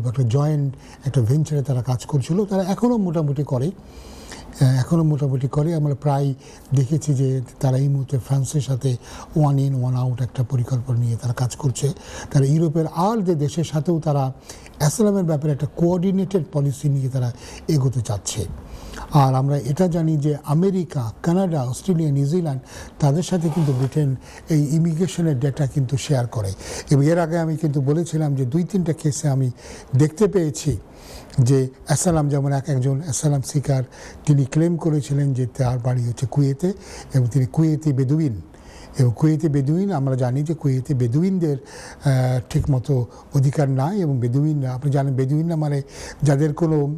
[SPEAKER 1] একটা জয়েন্ট একটা ভেঞ্চারে তারা কাজ করছিল, তারা এখনও মোটামুটি করে। আমরা প্রায় দেখেছি যে তারা এই মুহূর্তে ফ্রান্সের সাথে 1 in 1 out একটা পরিকল্পনা নিয়ে তারা কাজ করছে। তারা ইউরোপের আর যে দেশের সাথেও তারা অ্যাসাইলামের ব্যাপারে একটা কোঅর্ডিনেটেড পলিসি নিয়ে তারা এগোতে চাচ্ছে। আর আমরা এটা জানি যে আমেরিকা, কানাডা, অস্ট্রেলিয়া, নিউজিল্যান্ড, তাদের সাথে কিন্তু ব্রিটেন এই ইমিগ্রেশনের ডেটা কিন্তু শেয়ার করে। এবং এর আগে আমি কিন্তু বলেছিলাম যে 2-3টা কেসে আমি দেখতে পেয়েছি যে অ্যাসাইলাম, যেমন একজন অ্যাসাইলাম সিকার, তিনি ক্লেম করেছিলেন যে তার বাড়ি হচ্ছে কুয়েতে এবং তিনি কুয়েতি বেদুইন। এবং কুয়েতি বেদুইন, আমরা জানি যে কুয়েতি বেদুইনদের ঠিকমতো অধিকার নাই এবং বেদুইনরা, আপনি জানেন বেদুইনরা মানে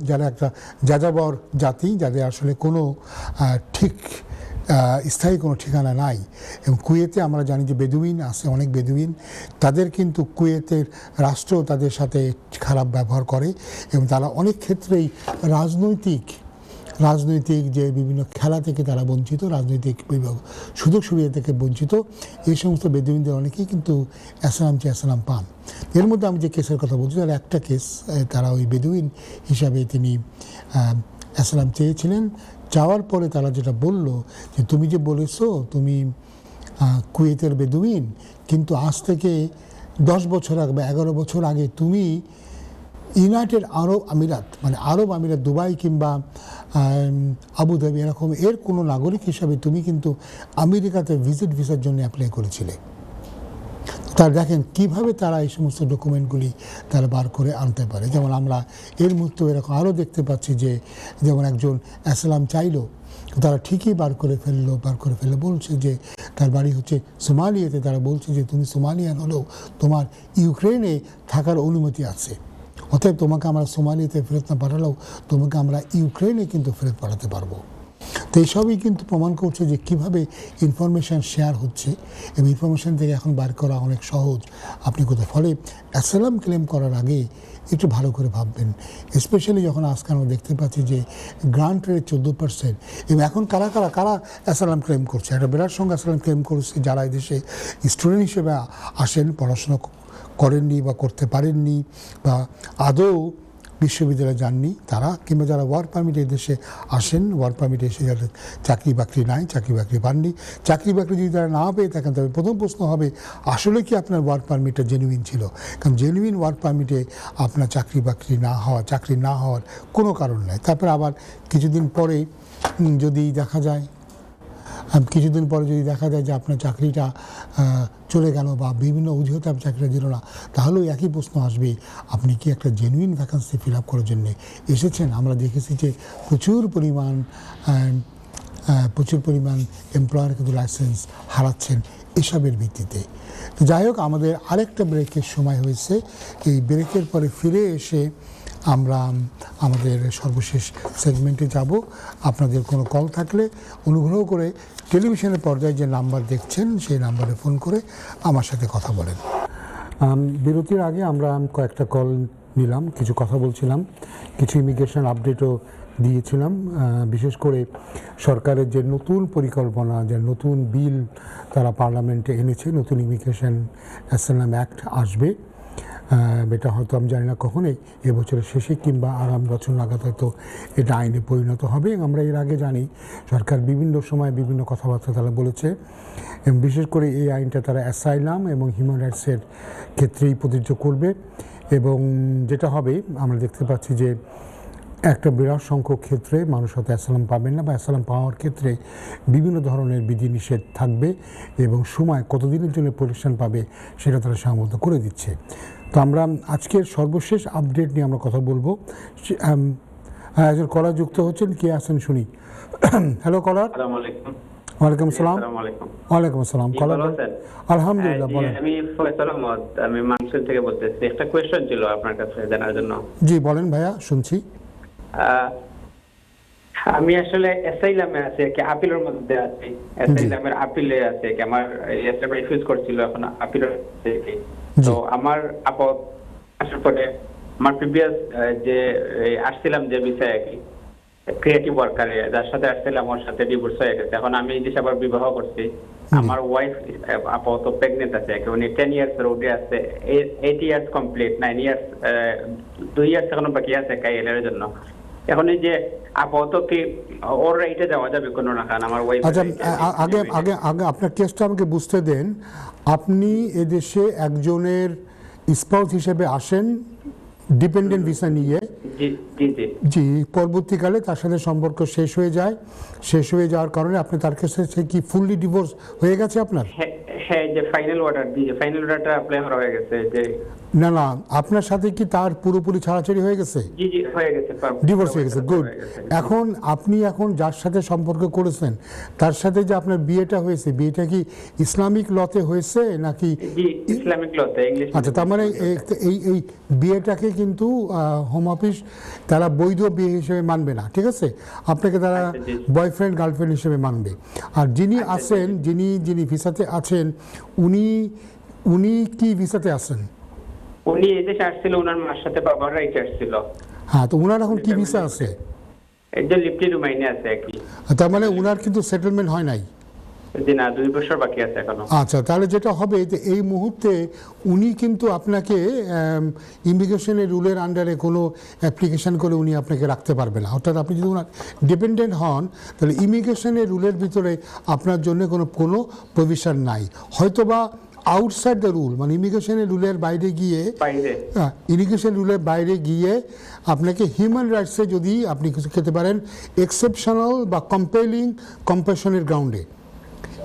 [SPEAKER 1] যারা একটা যাযাবর জাতি, যাদের আসলে কোনো ঠিক স্থায়ী কোনো ঠিকানা নাই। এবং কুয়েতে আমরা জানি যে বেদুইন আছে, অনেক বেদুইন, তাদের কিন্তু কুয়েতের রাষ্ট্র তাদের সাথে খারাপ ব্যবহার করে এবং তারা অনেক ক্ষেত্রেই রাজনৈতিক রাজনৈতিক যে বিভিন্ন খেলা থেকে তারা বঞ্চিত, রাজনৈতিক সুযোগ সুবিধা থেকে বঞ্চিত, এই সমস্ত বেদুইনদের অনেকেই কিন্তু অ্যাসালাম চেয়ে অ্যাসালাম পান। এর মধ্যে আমি যে কেসের কথা বলছি তার একটা কেস, তারা ওই বেদুইন হিসাবে তিনি অ্যাসালাম চেয়েছিলেন। চাওয়ার পরে তারা যেটা বলল যে তুমি যে বলেছো তুমি কুয়েতের বেদুইন, কিন্তু আজ থেকে 10 বছর আগে বা 11 বছর আগে তুমি ইউনাইটেড আরব আমিরাত, মানে আরব আমিরাত, দুবাই কিংবা আবুধাবি এরকম এর কোনো নাগরিক হিসাবে তুমি কিন্তু আমেরিকাতে ভিজিট ভিসার জন্য অ্যাপ্লাই করেছিলে। তারা দেখেন কিভাবে তারা এই সমস্ত ডকুমেন্টগুলি তারা বার করে আনতে পারে। যেমন আমরা এর মুহূর্তে এরকম আরও দেখতে পাচ্ছি যে যেমন একজন অ্যাসালাম চাইলো, তারা ঠিকই বার করে ফেললো বলছে যে তার বাড়ি হচ্ছে সোমালিয়াতে। তারা বলছে যে তুমি সোমালিয়ান হলেও তোমার ইউক্রেনে থাকার অনুমতি আছে, অতএব তোমাকে আমরা সোমালিয়াতে ফেরত না পাঠালেও তোমাকে আমরা ইউক্রেনে কিন্তু ফেরত পাঠাতে পারবো। তো এইসবই কিন্তু প্রমাণ করছে যে কীভাবে ইনফরমেশান শেয়ার হচ্ছে এবং ইনফরমেশান থেকে এখন বার করা অনেক সহজ। আপনি কোথাও ফলে অ্যাসালাম ক্লেম করার আগে একটু ভালো করে ভাববেন, স্পেশালি যখন আজকে আমরা দেখতে পাচ্ছি যে গ্রান্ট রেট 14%। এবং এখন কারা অ্যাসালাম ক্লেম করছে, একটা বিরাট সঙ্গে অ্যাসালাম ক্লেম করছে যারা এদেশে স্টুডেন্ট হিসেবে আসেন, পড়াশোনা করেননি বা করতে পারেননি বা আদৌ বিশ্ববিদ্যালয়ে যাননি তারা, কিংবা যারা ওয়ার্ক পারমিটে দেশে আসেন, ওয়ার্ক পারমিটে এসে যাদের চাকরি বাকরি নাই, চাকরি বাকরি পাননি। চাকরি বাকরি যদি তারা না পেয়ে থাকেন তবে প্রথম প্রশ্ন হবে আসলে কি আপনার ওয়ার্ক পারমিটটা জেনুইন ছিল? কারণ জেনুইন ওয়ার্ক পারমিটে আপনার চাকরি না হওয়ার কোনো কারণ নাই। তারপরে আবার কিছুদিন পরে যদি দেখা যায় যে আপনার চাকরিটা চলে গেল বা বিভিন্ন অজুহাতে আপনি চাকরিটা দিল না, তাহলেও একই প্রশ্ন আসবে আপনি কি একটা জেনুইন ভ্যাকান্সি ফিল আপ করার জন্যে এসেছেন? আমরা দেখেছি যে প্রচুর পরিমাণ এমপ্লয়ার কিন্তু লাইসেন্স হারাচ্ছেন এসবের ভিত্তিতে। তো যাই হোক, আমাদের আরেকটা ব্রেকের সময় হয়েছে। এই ব্রেকের পরে ফিরে এসে আমরা আমাদের সর্বশেষ সেগমেন্টে যাব। আপনাদের কোনো কল থাকলে অনুগ্রহ করে টেলিভিশনের পর্দায় যে নাম্বার দেখছেন সেই নাম্বারে ফোন করে আমার সাথে কথা বলেন। বিরতির আগে আমরা কয়েকটা কল নিলাম, কিছু কথা বলছিলাম, কিছু ইমিগ্রেশন আপডেটও দিয়েছিলাম। বিশেষ করে সরকারের যে নতুন পরিকল্পনা, যে নতুন বিল তারা পার্লামেন্টে এনেছে, নতুন ইমিগ্রেশন অ্যাসাইলাম অ্যাক্ট আসবে। এটা হয়তো আমি জানি না কখনোই এবছরের শেষে কিংবা আগামী বছর নাগাদ হয়তো এটা আইনে পরিণত হবে। আমরা এর আগে জানি সরকার বিভিন্ন সময় বিভিন্ন কথাবার্তা তারা বলেছে, এবং বিশেষ করে এই আইনটা তারা অ্যাসাইলাম এবং হিউম্যান রাইটসের ক্ষেত্রেই প্রযোজ্য করবে। এবং যেটা হবে আমরা দেখতে পাচ্ছি যে একটা বিরাট সংখ্যক ক্ষেত্রে মানুষ হয়তো অ্যাসাইলাম পাবেন না, বা অ্যাসাইলাম পাওয়ার ক্ষেত্রে বিভিন্ন ধরনের বিধিনিষেধ থাকবে এবং সময় কতদিনের জন্য প্রোটেকশন পাবে সেটা তারা সীমাবদ্ধ করে দিচ্ছে। তো আমরা আজকের সর্বশেষ আপডেট নিয়ে আমরা কথা বলবো। একজন কলার যুক্ত হচ্ছেন, কে আছেন শুনি। হ্যালো কলার। ওয়ালাইকুম আসসালাম। ওয়ালাইকুম আসসালাম। কলার আলহামদুলিল্লাহ, বলেন।
[SPEAKER 2] আমি ফয়সাল আহমদ, আমি মানসুর থেকে বলতেছি। একটা কোয়েশ্চেন ছিল আপনার কাছে জানার জন্য।
[SPEAKER 1] জি বলেন ভাইয়া, শুনছি।
[SPEAKER 2] আমি আসলে অ্যাসাইলামে আছে কি আপিলের মধ্যে আছি, অ্যাসাইলামের আপিলে আছে কি আমার অ্যাসাইলাম রিফিউজ করছিল, এখন আপিলের আছে কি। তো আমার আপদ আসার পরে আমার প্রিভিয়াস যে আসছিলাম যে বিষয়ে কি ক্রিয়েটিভ ওয়ার্কারে যার সাথে আসছিলাম ওর সাথে ডিভোর্স হয়ে গেছে। এখন আমি এই দেশে আবার বিবাহ করছি। আমার ওয়াইফ আপাতত প্রেগনেন্ট আছে, উনি 10 ইয়ার্স রোডে আছে, 8 ইয়ার্স কমপ্লিট, 9 ইয়ার্স 2 ইয়ার্স এখনো বাকি আছে কাইয়েল এর জন্য। এখন এই যে আপাতত কি ওর রাইটে যাওয়া যাবে কোনো না? কারণ আমার ওয়াইফ।
[SPEAKER 1] আচ্ছা, আগে আপনার কেসটা আমাকে বুঝতে দেন। আপনি এদেশে একজনের স্পাউস হিসেবে আসেন ডিপেন্ডেন্ট ভিসা নিয়ে, জি, পরবর্তীকালে তার সাথে সম্পর্ক শেষ হয়ে যাওয়ার কারণে আপনি তার কাছে কি ফুললি ডিভোর্স হয়ে গেছে আপনার?
[SPEAKER 2] হ্যাঁ, যে ফাইনাল অর্ডারটা অ্যাপ্লাই করা হয়ে গেছে। যে
[SPEAKER 1] না, আপনার সাথে কি তার পুরোপুরি ছাড়াছাড়ি হয়ে গেছে?
[SPEAKER 2] জি হয়ে গেছে,
[SPEAKER 1] ডিভোর্স হয়ে গেছে, গুড। আপনি এখন যার সাথে সম্পর্ক করেছেন তার সাথে যে আপনার বিয়েটা হয়েছে, বিয়েটা কি ইসলামিক লতে হয়েছে নাকি?
[SPEAKER 2] জি, ইসলামিক লতে, ইংলিশ।
[SPEAKER 1] আচ্ছা, তার মানে এই বিয়েটাকে কিন্তু হোম অফিস তারা বৈধ বিয়ে হিসেবে মানবে না, ঠিক আছে? আপনাকে তারা বয়ফ্রেন্ড গার্লফ্রেন্ড হিসেবে মানবে। আর যিনি আছেন, যিনি ভিসাতে আছেন, উনি কি ভিসাতে আছেন?
[SPEAKER 2] উনি এদেশে আসছিল, ওনার মার সাথে বাবার রাইট আসছিল।
[SPEAKER 1] হ্যাঁ, তো ওনার এখন কি ভিসা আছে?
[SPEAKER 2] এই যে লিফটি রুমাইনে আছে আর কি।
[SPEAKER 1] তার মানে উনার কিন্তু সেটেলমেন্ট হয় নাই?
[SPEAKER 2] জি না, 2 বছর বাকি আছে এখনো।
[SPEAKER 1] আচ্ছা, তাহলে যেটা হবে যে এই মুহূর্তে উনি কিন্তু আপনাকে ইমিগ্রেশনের রুলের আন্ডারে কোনো অ্যাপ্লিকেশন করে উনি আপনাকে রাখতে পারবে না। অর্থাৎ আপনি যদি ওনার ডিপেন্ডেন্ট হন তাহলে ইমিগ্রেশনের রুলের ভিতরে আপনার জন্য কোনো প্রভিশন নাই। হয়তোবা আউটসাইড দ্য রুল, মানে ইমিগ্রেশনের রুলের বাইরে গিয়ে, ইমিগ্রেশন রুলের বাইরে গিয়ে আপনাকে হিউম্যান রাইটসে যদি আপনি কিছু খেতে পারেন এক্সেপশনাল বা কম্পেলিং কম্প্যাশনের গ্রাউন্ডে।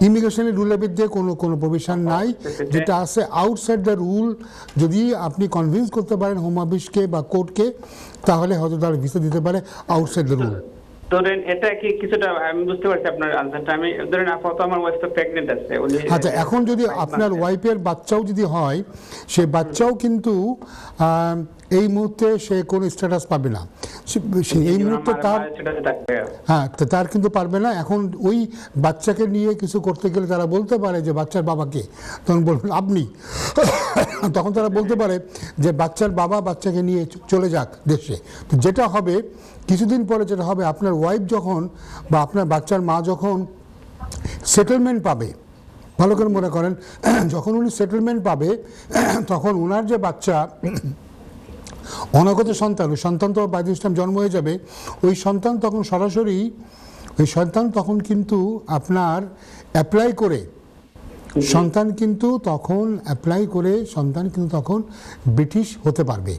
[SPEAKER 1] ইমিগ্রেশনের রুলের বিরুদ্ধে কোনো প্রভিশন নাই। যেটা আছে আউটসাইড দ্য রুল, যদি আপনি কনভিন্স করতে পারেন হোম অফিসকে বা কোর্টকে, তাহলে হয়তো তারা ভিসা দিতে পারে আউটসাইড দ্য রুল।
[SPEAKER 2] ধরেন এটা কি কিছুটা আমি বুঝতে পারছি আপনার আনসারটা। আমি ধরেন আপাতত আমার ওয়াইফ তো প্রেগন্যান্ট আছে।
[SPEAKER 1] আচ্ছা, এখন যদি আপনার ওয়াইফের বাচ্চাও যদি হয়, সে বাচ্চাও কিন্তু এই মুহূর্তে সে কোনো স্ট্যাটাস পাবে না। এই মুহূর্তে তার তার কিন্তু পারবে না। এখন ওই বাচ্চাকে নিয়ে কিছু করতে গেলে তারা বলতে পারে যে বাচ্চার বাবাকে, তখন বলবেন আপনি। তখন তারা বলতে পারে যে বাচ্চার বাবা বাচ্চাকে নিয়ে চলে যাক দেশে। তো যেটা হবে কিছুদিন পরে, যেটা হবে আপনার ওয়াইফ যখন বা আপনার বাচ্চার মা যখন সেটেলমেন্ট পাবে, ভালো করে মনে করেন, যখন উনি সেটেলমেন্ট পাবে তখন ওনার যে বাচ্চা অনাগত সন্তান, ওই সন্তান তো বাই দিস টাইম জন্ম হয়ে যাবে, ওই সন্তান তখন সরাসরি ওই সন্তান তখন কিন্তু আপনার অ্যাপ্লাই করে সন্তান কিন্তু তখন ব্রিটিশ হতে পারবে।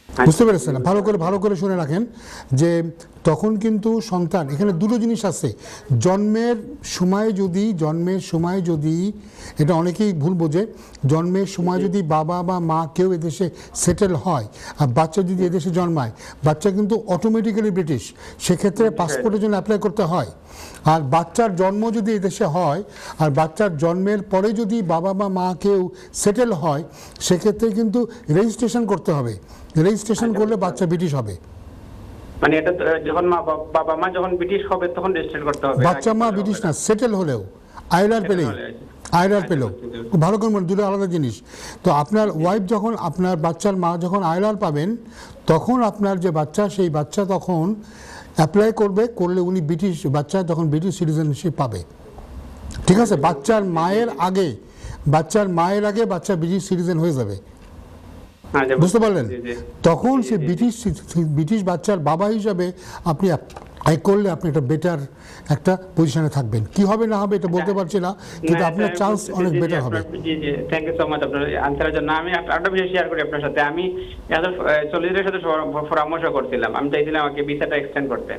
[SPEAKER 1] বুঝতে পেরেছেন? ভালো করে শুনে রাখেন যে তখন কিন্তু সন্তান, এখানে দুটো জিনিস আছে। জন্মের সময় যদি এটা অনেকেই ভুল বোঝে, জন্মের সময় যদি বাবা বা মা কেউ এদেশে সেটেল হয় আর বাচ্চা যদি এদেশে জন্মায়, বাচ্চা কিন্তু অটোমেটিক্যালি ব্রিটিশ। সেক্ষেত্রে পাসপোর্টের জন্য অ্যাপ্লাই করতে হয়। আর বাচ্চার জন্ম যদি এদেশে হয় আর বাচ্চার জন্মের পরে যদি বাবা বা মা কেউ সেটেল হয়, সেক্ষেত্রে কিন্তু রেজিস্ট্রেশন করতে হবে। রেজিস্ট্রেশন করলে বাচ্চা ব্রিটিশ হবে।
[SPEAKER 2] মানে এটা যখন বাবা মা যখন ব্রিটিশ হবে তখন রেজিস্ট্রেশন করতে হবে।
[SPEAKER 1] বাচ্চা মা ব্রিটিশ না, সেটেল হলেও, আইআরআর পেলেও। ভালো করে মনে, দুটো আলাদা জিনিস। তো আপনার ওয়াইফ যখন, আপনার বাচ্চার মা যখন আইআরআর পাবেন, তখন আপনার যে বাচ্চা, সেই বাচ্চা তখন অ্যাপ্লাই করলে উনি বাচ্চা তখন ব্রিটিশ সিটিজেনশিপ পাবে। ঠিক আছে? বাচ্চার মায়ের আগে বাচ্চা ব্রিটিশ সিটিজেন হয়ে যাবে। বুঝতে পারলেন? তখন সে ব্রিটিশ বাচ্চার বাবা হিসাবে আপনি করলে আপনি একটা বেটার একটা পজিশনে থাকবেন। কি হবে না হবে এটা বলতে পারছি না, কিন্তু আপনার চান্স অনেক বেটার হবে।
[SPEAKER 2] জি জি, থ্যাংক ইউ সো মাচ আপনার আনসারের জন্য। আমি একটা বিষয় শেয়ার করি আপনার সাথে। আমি চল্লিশের সাথে পরামর্শ করছিলাম, আমি চাইছিলাম আমাকে ভিসাটা এক্সটেন্ড করতে।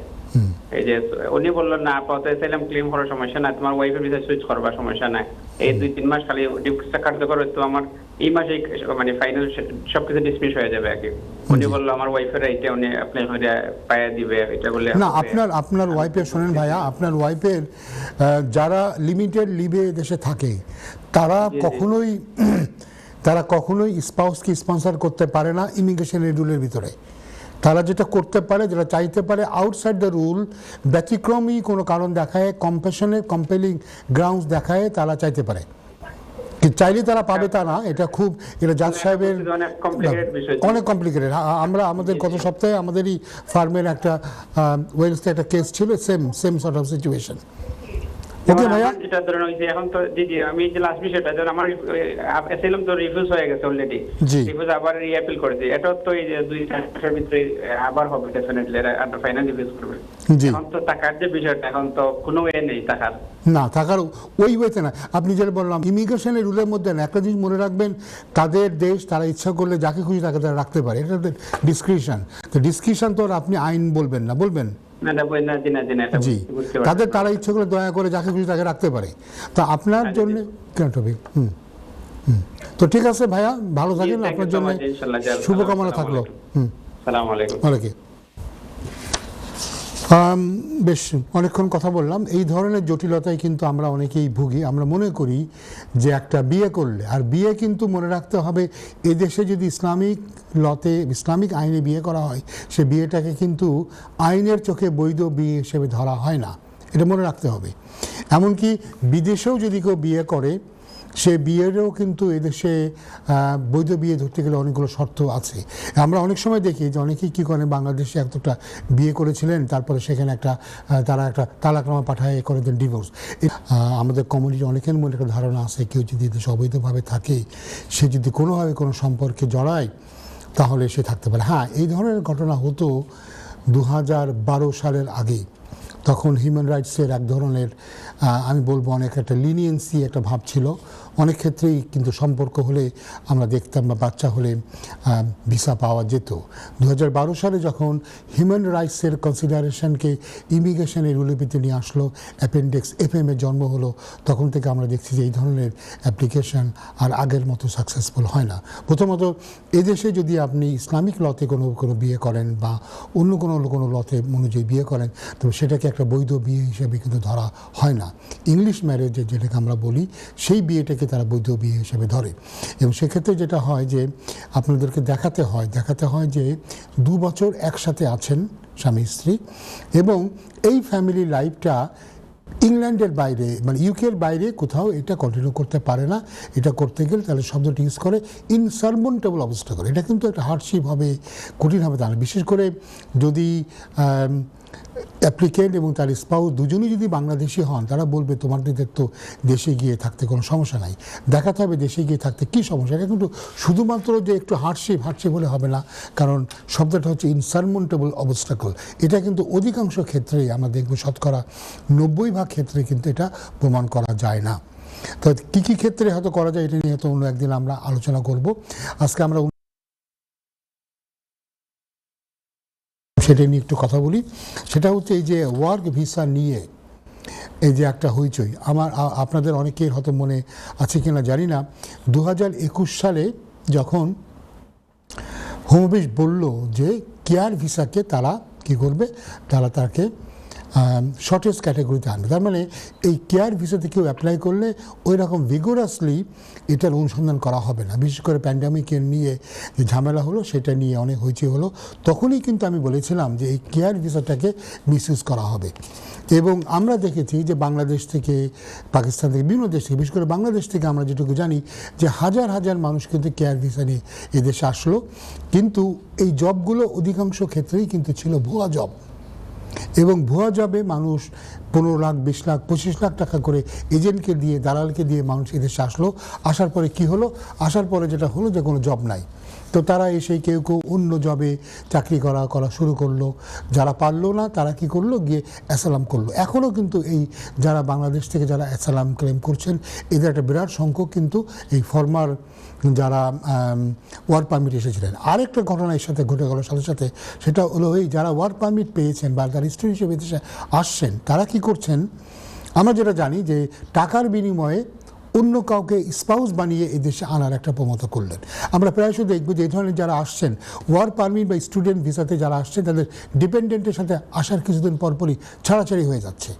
[SPEAKER 2] এই যে উনি বললেন না, আপাতত এসএলএম ক্লেম করার সমস্যা না, তোমার ওয়াইফের ভিসা সুইচ করবার সমস্যা নাই, এই 2-3 মাস খালি ডিভোর্সটা কার্যকর হতো, তো আমার এই মাসে মানে ফাইনাল সবকিছু ডিসমিস হয়ে যাবে আর কি। উনি বললো আমার ওয়াইফের এইটা উনি অ্যাপ্লাই করে পাইয়ে দিবে, এটা বলে
[SPEAKER 1] না। আপনার ওয়াইফের, শোনেন ভাইয়া, আপনার ওয়াইফের যারা লিমিটেড লিভে দেশে থাকে তারা কখনোই স্পাউসকে স্পন্সর করতে পারে না ইমিগ্রেশনের রুলের ভিতরে। তারা যেটা করতে পারে, যেটা চাইতে পারে আউটসাইড দ্য রুল, ব্যতিক্রমী কোনো কারণ দেখায়, কম্পেলিং গ্রাউন্ডস দেখায় তারা চাইতে পারে। চাইলে তারা পাবে তা না, এটা জাজ সাহেবের অনেক কমপ্লিকেটেড। আমরা আমাদের গত সপ্তাহে আমাদেরই ফার্মের একটা ওয়েলসে একটা কেস ছিল, সেম সর্ট অফ সিচুয়েশন। ওকে ভাইয়া,
[SPEAKER 2] যেটা ধরুন ওই যে এখন তো জি আমি যে লাস্ট বিষয়টা ধরুন আমার অ্যাসাইলাম তো রিফিউজ হয়ে গেছে অলরেডি, রিফিউজ আবার রিঅ্যাপিল করেছে। এটা তো এই যে 2-4 মাসের ভিতরে আবার হবে ডেফিনেটলি, এটা ফাইনাল রিফিউজ করবে। এখন তো টাকার যে বিষয়টা, এখন তো কোনো ওয়ে নেই থাকার
[SPEAKER 1] ওই ওয়েতে না। আপনি যেটা বললাম ইমিগ্রেশনের রুলের মধ্যে না, একটা জিনিস মনে রাখবেন, তাদের দেশ, তারা ইচ্ছা করলে যাকে খুশি তাকে তারা রাখতে পারে। এটা ডিসক্রিপশন। তো ডিসক্রিপশন তো আপনি আইন বলবেন না, বলবেন জি, তারা ইচ্ছে করে দয়া করে যাকে খুশি তাকে রাখতে পারে। তো আপনার জন্য তো ঠিক আছে ভাইয়া, ভালো থাকেন, আপনার জন্য শুভকামনা থাকলো। বেশ অনেকক্ষণ কথা বললাম। এই ধরনের জটিলতায় কিন্তু আমরা অনেকেই ভুগি। আমরা মনে করি যে একটা বিয়ে করলে, আর বিয়ে কিন্তু মনে রাখতে হবে এদেশে যদি ইসলামিক আইনে বিয়ে করা হয়, সে বিয়েটাকে কিন্তু আইনের চোখে বৈধ বিয়ে হিসেবে ধরা হয় না, এটা মনে রাখতে হবে। এমনকি বিদেশেও যদি কেউ বিয়ে করে, সে বিয়েরও কিন্তু এদেশে বৈধ বিয়ে ধরতে গেলে অনেকগুলো শর্ত আছে। আমরা অনেক সময় দেখি যে অনেকেই কী করেন, বাংলাদেশে একটা বিয়ে করেছিলেন, তারপরে সেখানে তারা একটা তালাকনামা পাঠায় করে দেন ডিভোর্স। আমাদের কমিউনিটি অনেকের মধ্যে একটা ধারণা আছে কেউ যদি দেশে অবৈধভাবে থাকে, সে যদি কোনোভাবে কোনো সম্পর্কে জড়ায় তাহলে সে থাকতে পারে। হ্যাঁ, এই ধরনের ঘটনা হতো 2012 সালের আগে। তখন হিউম্যান রাইটসের এক ধরনের আমি বলবো অনেক একটা লিনিয়েন্সি একটা ভাব ছিল অনেক ক্ষেত্রেই, কিন্তু সম্পর্ক হলে আমরা দেখতাম বা বাচ্চা হলে ভিসা পাওয়া যেত। 2012 সালে যখন হিউম্যান রাইটসের কনসিডারেশনকে ইমিগ্রেশনের রুলেপিতে নিয়ে আসলো, অ্যাপেন্ডিক্স FM এর জন্ম হলো, তখন থেকে আমরা দেখছি যে এই ধরনের অ্যাপ্লিকেশন আর আগের মতো সাকসেসফুল হয় না। প্রথমত এদেশে যদি আপনি ইসলামিক লতে কোনো বিয়ে করেন বা অন্য কোনো লতে অনুযায়ী বিয়ে করেন, তো সেটাকে একটা বৈধ বিয়ে হিসেবে কিন্তু ধরা হয় না। ইংলিশ ম্যারেজের যেটাকে আমরা বলি, সেই বিয়েটাকে তারা বৈধ বিয়ে হিসেবে ধরে। এবং সেক্ষেত্রে যেটা হয় যে আপনাদেরকে দেখাতে হয় যে 2 বছর একসাথে আছেন স্বামী স্ত্রী, এবং এই ফ্যামিলি লাইফটা ইংল্যান্ডের বাইরে মানে ইউকের বাইরে কোথাও এটা কন্টিনিউ করতে পারে না। এটা করতে গেলে তাহলে শব্দটি ইউজ করে ইনসারমন্টেবল অবস্টাকল। এটা কিন্তু একটা হার্ডশিপ হবে, কঠিন হবে। তাহলে বিশেষ করে যদি অ্যাপ্লিকেন্ট এবং তার স্পাউস দুজনেই যদি বাংলাদেশি হন, তারা বলবে তোমাদের তো দেশে গিয়ে থাকতে কোনো সমস্যা নাই। দেখাতে হবে দেশে গিয়ে থাকতে কী সমস্যা। এটা কিন্তু শুধুমাত্র যে একটু হার্ডশিপ হলে হবে না, কারণ শব্দটা হচ্ছে ইনসারমন্টেবল অবস্টাকল। এটা কিন্তু অধিকাংশ ক্ষেত্রেই আমরা দেখব, শতকরা 90% ক্ষেত্রে কিন্তু এটা প্রমাণ করা যায় না। তো কী কী ক্ষেত্রে হয়তো করা যায়, এটা নিয়ে হয়তো অন্য একদিন আমরা আলোচনা করব। আজকে আমরা সেটা নিয়ে একটু কথা বলি। সেটা হচ্ছে এই যে ওয়ার্ক ভিসা নিয়ে এই যে একটা হইচই, আপনাদের অনেকের হয়তো মনে আছে কিনা জানি না, 2021 সালে যখন হোম অফিস বলল যে কেয়ার ভিসাকে তারা কী করবে, তাকে শর্টেজ ক্যাটাগরিতে আনবে। তার মানে এই কেয়ার ভিসাতে কেউ অ্যাপ্লাই করলে ওই রকম ভিগোরাসলি এটার অনুসন্ধান করা হবে না। বিশেষ করে প্যান্ডামিকের নিয়ে যে ঝামেলা হলো, সেটা নিয়ে অনেক হইচই হলো। তখনই কিন্তু আমি বলেছিলাম যে এই কেয়ার ভিসাটাকে মিসইউজ করা হবে। এবং আমরা দেখেছি যে বাংলাদেশ থেকে, পাকিস্তান থেকে, বিভিন্ন দেশ থেকে, বিশেষ করে বাংলাদেশ থেকে আমরা যেটুকু জানি যে হাজার হাজার মানুষ কিন্তু কেয়ার ভিসা নিয়ে এদেশে আসলো। কিন্তু এই জবগুলো অধিকাংশ ক্ষেত্রেই কিন্তু ছিল ভুয়া জব। এবং ভুয়া জবে মানুষ 15 লাখ, 20 লাখ, 25 লাখ টাকা করে এজেন্টকে দিয়ে, দালালকে দিয়ে মানুষ এদেশে আসলো। আসার পরে কি হলো? আসার পরে যেটা হলো যে কোনো জব নাই। তো তারা এসে কেউ অন্য জবে চাকরি করা শুরু করলো। যারা পারলো না তারা কি করলো, গিয়ে অ্যাসালাম করলো। এখনও কিন্তু এই যারা বাংলাদেশ থেকে যারা অ্যাসালাম ক্লেম করছেন, এদের একটা বিরাট সংখ্যক কিন্তু এই ফর্মার যারা ওয়ার্ক পারমিট এসেছিলেন। আরেকটা ঘটনা এর সাথে ঘটে গেল সাথে সাথে, সেটা হলো এই যারা ওয়ার্ক পারমিট পেয়েছেন বা যারা স্টুডেন্ট হিসেবে দেশে আসছেন, তারা কি করছেন, আমরা যেটা জানি যে টাকার বিনিময়ে অন্য কাউকে স্পাউস বানিয়ে এদেশে আনার একটা প্রমোদ করলেন। আমরা প্রায়শই দেখব যে এই ধরনের যারা আসছেন ওয়ার্ক পারমিট বা স্টুডেন্ট ভিসাতে যারা আসছেন, তাদের ডিপেন্ডেন্টের সাথে আসার কিছুদিন পরপরই ছাড়াছাড়ি হয়ে যাচ্ছে,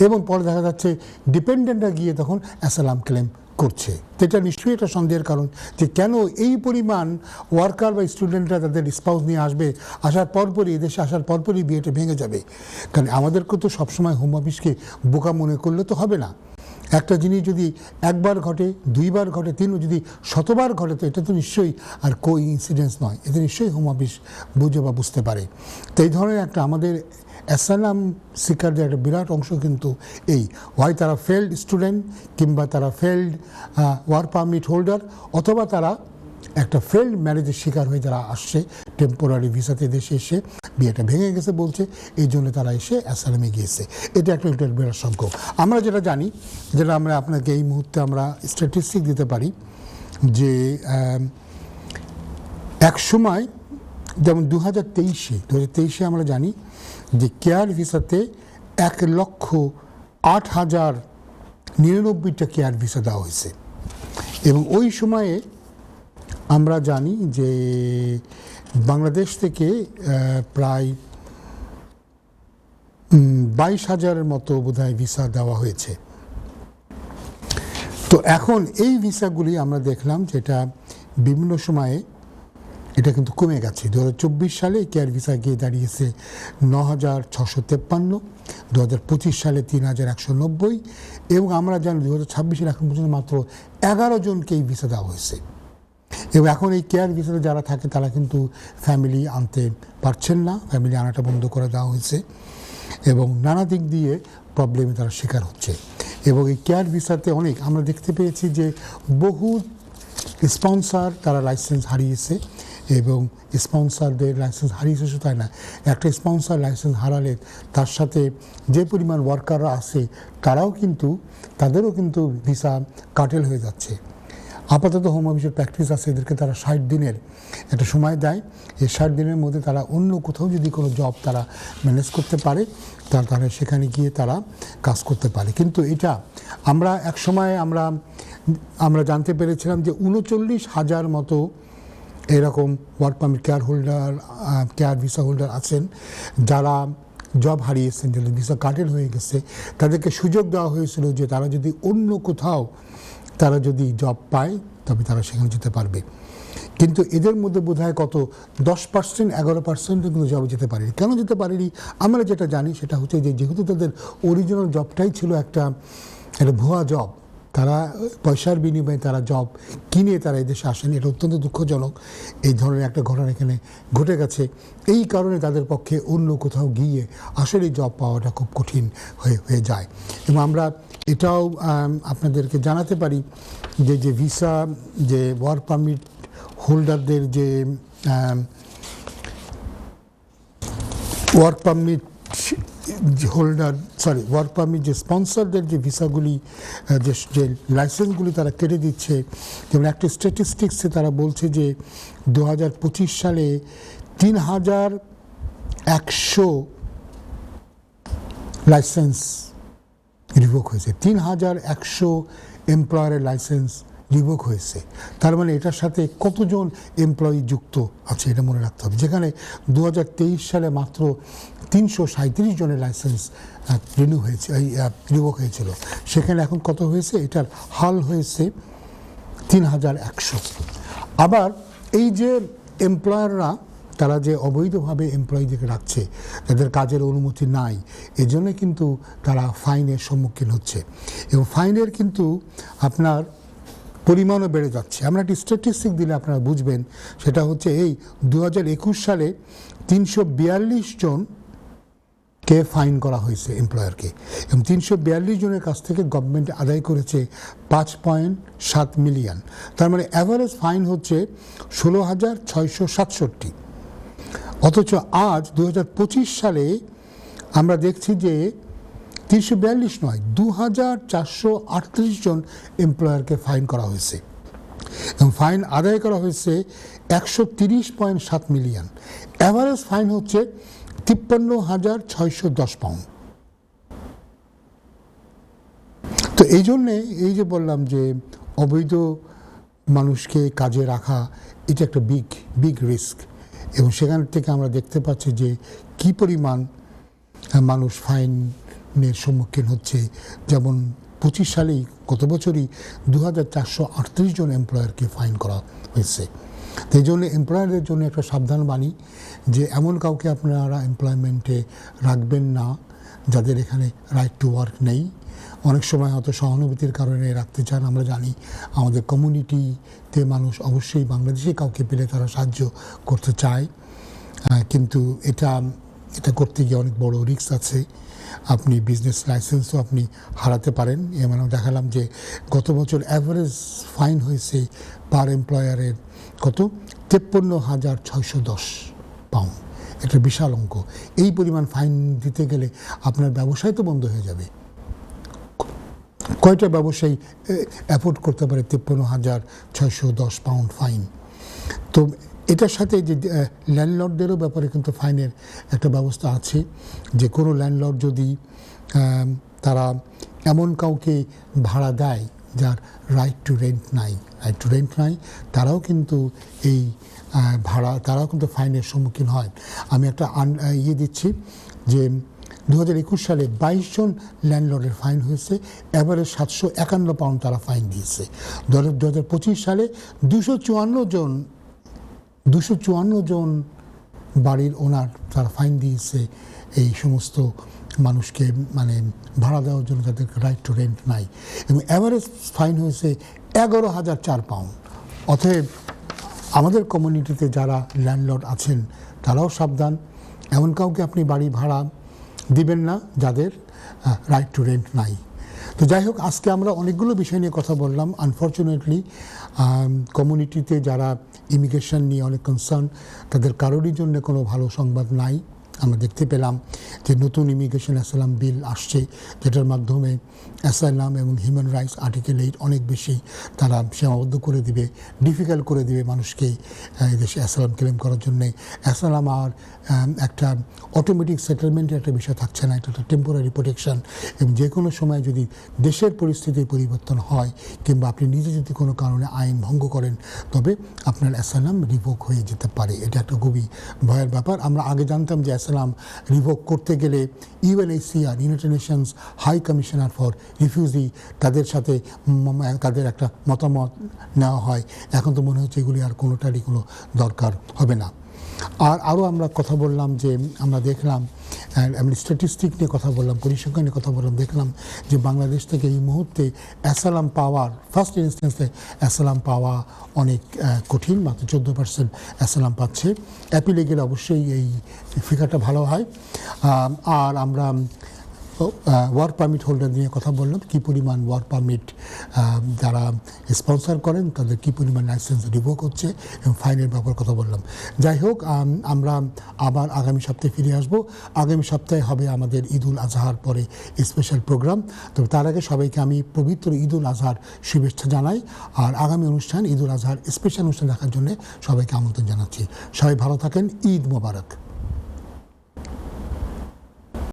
[SPEAKER 1] এবং পরে দেখা যাচ্ছে ডিপেন্ডেন্টরা গিয়ে তখন অ্যাসালাম ক্লেম করছে। এটা নিশ্চয়ই একটা সন্দেহের কারণ যে কেন এই পরিমাণ ওয়ার্কার বা স্টুডেন্টরা তাদের স্পাউস নিয়ে আসবে, আসার পরপরই এদেশে আসার পরপরই বিয়েটা ভেঙে যাবে। কারণ আমাদেরকে তো সবসময় হোম অফিসকে বোকা মনে করলে তো হবে না। একটা জিনিস যদি একবার ঘটে, 2 বার ঘটে, 3 যদি 100বার ঘটে, তো এটা তো নিশ্চয়ই আর ইনসিডেন্স নয়। এতে নিশ্চয়ই হোম অফিস বুঝে বা বুঝতে পারে। তো এই ধরনের একটা আমাদের অ্যাসালাম সিকারদের একটা বিরাট অংশ কিন্তু এই হয় তারা ফেল্ড স্টুডেন্ট, কিংবা তারা ফেল্ড ওয়ার্ক পারমিট হোল্ডার, অথবা তারা একটা ফেল্ড ম্যারেজের শিকার হয়ে যারা আসছে টেম্পোরারি ভিসাতে দেশে এসে বিয়েটা ভেঙে গেছে বলছে, এই জন্য তারা এসে অ্যাসালামে গিয়েছে। এটা একটা বিরাট সংখ্যক। আমরা যেটা জানি, যেটা আমরা আপনাকে এই মুহূর্তে আমরা স্ট্যাটিস্টিক দিতে পারি, যে এক সময় যেমন 2023-এ আমরা জানি যে কেয়ার ভিসাতে 1,08,099টা কেয়ার ভিসা দেওয়া হয়েছে। এবং ওই সময়ে আমরা জানি যে বাংলাদেশ থেকে প্রায় 22,000-এর মতো বোধহয় ভিসা দেওয়া হয়েছে। তো এখন এই ভিসাগুলি আমরা দেখলাম যেটা বিভিন্ন সময়ে এটা কিন্তু কমে গেছে। 2024 সালে কেয়ার ভিসা গিয়ে দাঁড়িয়েছে 9,653, 2025 সালে 3,190, এবং আমরা জানি 2026-এর এখন পর্যন্ত মাত্র 11 জনকে এই ভিসা দেওয়া হয়েছে। এবং এখন এই কেয়ার ভিসাতে যারা থাকে তারা কিন্তু ফ্যামিলি আনতে পারছেন না, ফ্যামিলি আনাটা বন্ধ করে দেওয়া হয়েছে এবং নানা দিক দিয়ে প্রবলেমে তারা শিকার হচ্ছে। এবং এই কেয়ার ভিসাতে অনেক আমরা দেখতে পেয়েছি যে বহু স্পন্সর তারা লাইসেন্স হারিয়েছে এবং স্পন্সরদের লাইসেন্স হারিয়েছে শুধু তাই না, একটা স্পন্সর লাইসেন্স হারালে তার সাথে যে পরিমাণ ওয়ার্কাররা আছে তাদেরও কিন্তু ভিসা কাটেল হয়ে যাচ্ছে। আপাতত হোম অফিসের প্র্যাকটিস আছে, এদেরকে তারা 60 দিনের একটা সময় দেয়। এই 60 দিনের মধ্যে তারা অন্য কোথাও যদি কোনো জব তারা ম্যানেজ করতে পারে তাহলে সেখানে গিয়ে তারা কাজ করতে পারে। কিন্তু এটা আমরা এক সময় আমরা জানতে পেরেছিলাম যে 39,000 মতো এরকম work permit care visa holder আছেন যারা জব হারিয়েছেন, যাদের ভিসা কাটেল হয়ে গেছে। তাদেরকে সুযোগ দেওয়া হয়েছিল যে তারা যদি অন্য কোথাও তারা যদি জব পায় তবে তারা সেখানে যেতে পারবে। কিন্তু এদের মধ্যে বোধহয় কত 10% 11% কিন্তু জবে যেতে পারেনি। কেন যেতে পারেনি আমরা যেটা জানি সেটা হচ্ছে যে যেহেতু তাদের অরিজিনাল জবটাই ছিল একটা ভুয়া জব, তারা পয়সার বিনিময়ে তারা জব কিনে তারা এদেশে আসেনি। এটা অত্যন্ত দুঃখজনক, এই ধরনের একটা ঘটনা এখানে ঘটে গেছে। এই কারণে তাদের পক্ষে অন্য কোথাও গিয়ে আসলে জব পাওয়াটা খুব কঠিন হয়ে যায়। এবং আমরা এটাও আপনাদেরকে জানাতে পারি যে ভিসা যে ওয়ার্ক পারমিট হোল্ডারদের যে ওয়ার্ক পারমিট যে স্পন্সরদের যে ভিসাগুলি যে লাইসেন্সগুলি তারা কেটে দিচ্ছে, যেমন একটা স্ট্যাটিস্টিক্সে তারা বলছে যে 2025 সালে 3,100 লাইসেন্স রিভোক হয়েছে। 3,100 এমপ্লয়ারের লাইসেন্স রিভোক হয়েছে। তার মানে এটার সাথে কতজন এমপ্লয়ি যুক্ত আছে এটা মনে রাখতে হবে। যেখানে 2023 সালে মাত্র 337 জনের লাইসেন্স রিভোক হয়েছিল, সেখানে এখন কত হয়েছে, এটার হাল হয়েছে 3,100। আবার এই যে এমপ্লয়াররা তারা যে অবৈধভাবে এমপ্লয়িদেরকে রাখছে, তাদের কাজের অনুমতি নাই, এজন্য কিন্তু তারা ফাইনের সম্মুখীন হচ্ছে এবং ফাইনের কিন্তু আপনার পরিমাণও বেড়ে যাচ্ছে। আমরা একটি স্ট্যাটিস্টিক দিলে আপনারা বুঝবেন, সেটা হচ্ছে এই 2021 সালে 342 জনকে ফাইন করা হয়েছে এমপ্লয়ারকে, এবং 342 জনের কাছ থেকে গভর্নমেন্ট আদায় করেছে 5.7 মিলিয়ন। তার মানে অ্যাভারেজ ফাইন হচ্ছে 16,667। অথচ আজ 2025 সালে আমরা দেখছি যে 342 নয়, 2,438 জন এমপ্লয়ারকে ফাইন করা হয়েছে এবং ফাইন আদায় করা হয়েছে 130.7 মিলিয়ন। অ্যাভারেজ ফাইন হচ্ছে 53,610 পাউন্ড। তো এই জন্যে এই যে বললাম যে অবৈধ মানুষকে কাজে রাখা এটা একটা বিগ রিস্ক, এবং সেখান থেকে আমরা দেখতে পাচ্ছি যে কি পরিমাণ মানুষ ফাইনের সম্মুখীন হচ্ছে। যেমন 25 সালেই গত বছরই 2,438 জন এমপ্লয়ারকে ফাইন করা হয়েছে। তো এই জন্য এমপ্লয়ারদের জন্য একটা সাবধান বাণী যে এমন কাউকে আপনারা এমপ্লয়মেন্টে রাখবেন না যাদের এখানে রাইট টু ওয়ার্ক নেই। অনেক সময় হয়তো সহানুভূতির কারণে রাখতে চান, আমরা জানি আমাদের কমিউনিটিতে মানুষ অবশ্যই বাংলাদেশে কাউকে পেলে তারা সাহায্য করতে চায়, কিন্তু এটা করতে গিয়ে অনেক বড় রিস্ক আছে। আপনি বিজনেস লাইসেন্সও আপনি হারাতে পারেন। মানে দেখালাম যে গত বছর অ্যাভারেজ ফাইন হয়েছে পার এমপ্লয়ারের কত 53,610 পাউন্ড। একটা বিশাল অঙ্ক। এই পরিমাণ ফাইন দিতে গেলে আপনার ব্যবসায় তো বন্ধ হয়ে যাবে। কয়টা ব্যবসায়ী অ্যাফোর্ড করতে পারে 53,610 পাউন্ড ফাইন? তো এটার সাথে যে ল্যান্ডলর্ডদেরও ব্যাপারে কিন্তু ফাইনের একটা ব্যবস্থা আছে, যে কোনো ল্যান্ডলর্ড যদি তারা এমন কাউকে ভাড়া দেয় যার রাইট টু রেন্ট নাই, তারাও কিন্তু এই তারাও কিন্তু ফাইনের সম্মুখীন হয়। আমি একটা দিচ্ছি যে 2021 সালে 22 জন ল্যান্ডলর্ডের ফাইন হয়েছে, অ্যাভারেজ 751 পাউন্ড তারা ফাইন দিয়েছে। 2025 সালে 254 জন বাড়ির ওনার তারা ফাইন দিয়েছে এই সমস্ত মানুষকে মানে ভাড়া দেওয়ার জন্য তাদের রাইট টু রেন্ট নাই, এবং অ্যাভারেজ ফাইন হয়েছে 11,004 পাউন্ড। অতএব আমাদের কমিউনিটিতে যারা ল্যান্ডলর্ড আছেন তারাও সাবধান, এমন কাউকে আপনি বাড়ি ভাড়া দিবেন না যাদের রাইট টু রেন্ট নাই। তো যাই হোক, আজকে আমরা অনেকগুলো বিষয় নিয়ে কথা বললাম। আনফর্চুনেটলি কমিউনিটিতে যারা ইমিগ্রেশন নিয়ে অনেক কনসার্ন, তাদের কারোরই জন্য কোনো ভালো সংবাদ নাই। আমরা দেখতে পেলাম যে নতুন ইমিগ্রেশন অ্যাসাইলাম বিল আসছে, যেটার মাধ্যমে অ্যাসাইলাম এবং হিউম্যান রাইটস আর্টিকেল 8 অনেক বেশি তারা সীমাবদ্ধ করে দিবে, ডিফিকাল্ট করে দিবে মানুষকে দেশে অ্যাসাইলাম ক্লেম করার জন্যে। অ্যাসাইলাম আর একটা অটোমেটিক সেটেলমেন্টের একটা বিষয় থাকছে না, এটা একটা টেম্পোরারি প্রোটেকশন, এবং যে কোনো সময় যদি দেশের পরিস্থিতির পরিবর্তন হয় কিংবা আপনি নিজে যদি কোনো কারণে আইন ভঙ্গ করেন, তবে আপনার অ্যাসাইলাম রিভোক হয়ে যেতে পারে। এটা একটা খুবই ভয়ের ব্যাপার। আমরা আগে জানতাম যে অ্যাসাইলাম রিভোক করতে গেলে UNHCR, United Nations high commissioner for refugee, তাদের সাথে তাদের একটা মতামত নেওয়া হয়। এখন তো মনে হচ্ছে এগুলি আর কোনোটারই কোনো দরকার হবে না। আর আরও আমরা কথা বললাম যে আমরা দেখলাম, আমি স্ট্যাটিস্টিক নিয়ে কথা বললাম, পরিসংখ্যান নিয়ে কথা বললাম, দেখলাম যে বাংলাদেশ থেকে এই মুহূর্তে অ্যাসাইলাম পাওয়ার, ফার্স্ট ইনস্ট্যান্সে অ্যাসাইলাম পাওয়া অনেক কঠিন, মাত্র 14% অ্যাসাইলাম পাচ্ছে। অ্যাপিলে গেলে অবশ্যই এই ফিগারটা ভালো হয়। আর আমরা ওয়ার্ক পারমিট হোল্ডার নিয়ে কথা বললাম, কী পরিমাণ ওয়ার্ক পারমিট যারা স্পন্সর করেন তাদের কী পরিমাণ লাইসেন্স রিভোক হচ্ছে, এবং ফাইনের ব্যাপারে কথা বললাম। যাই হোক, আমরা আবার আগামী সপ্তাহে ফিরে আসব। আগামী সপ্তাহে হবে আমাদের ঈদ উল আজহার পরে স্পেশাল প্রোগ্রাম। তবে তার আগে সবাইকে আমি পবিত্র ঈদ উল আজহার শুভেচ্ছা জানাই। আর আগামী অনুষ্ঠান ঈদ উল আজহার স্পেশাল অনুষ্ঠান দেখার জন্য সবাইকে আমন্ত্রণ জানাচ্ছি। সবাই ভালো থাকেন। ঈদ মোবারক।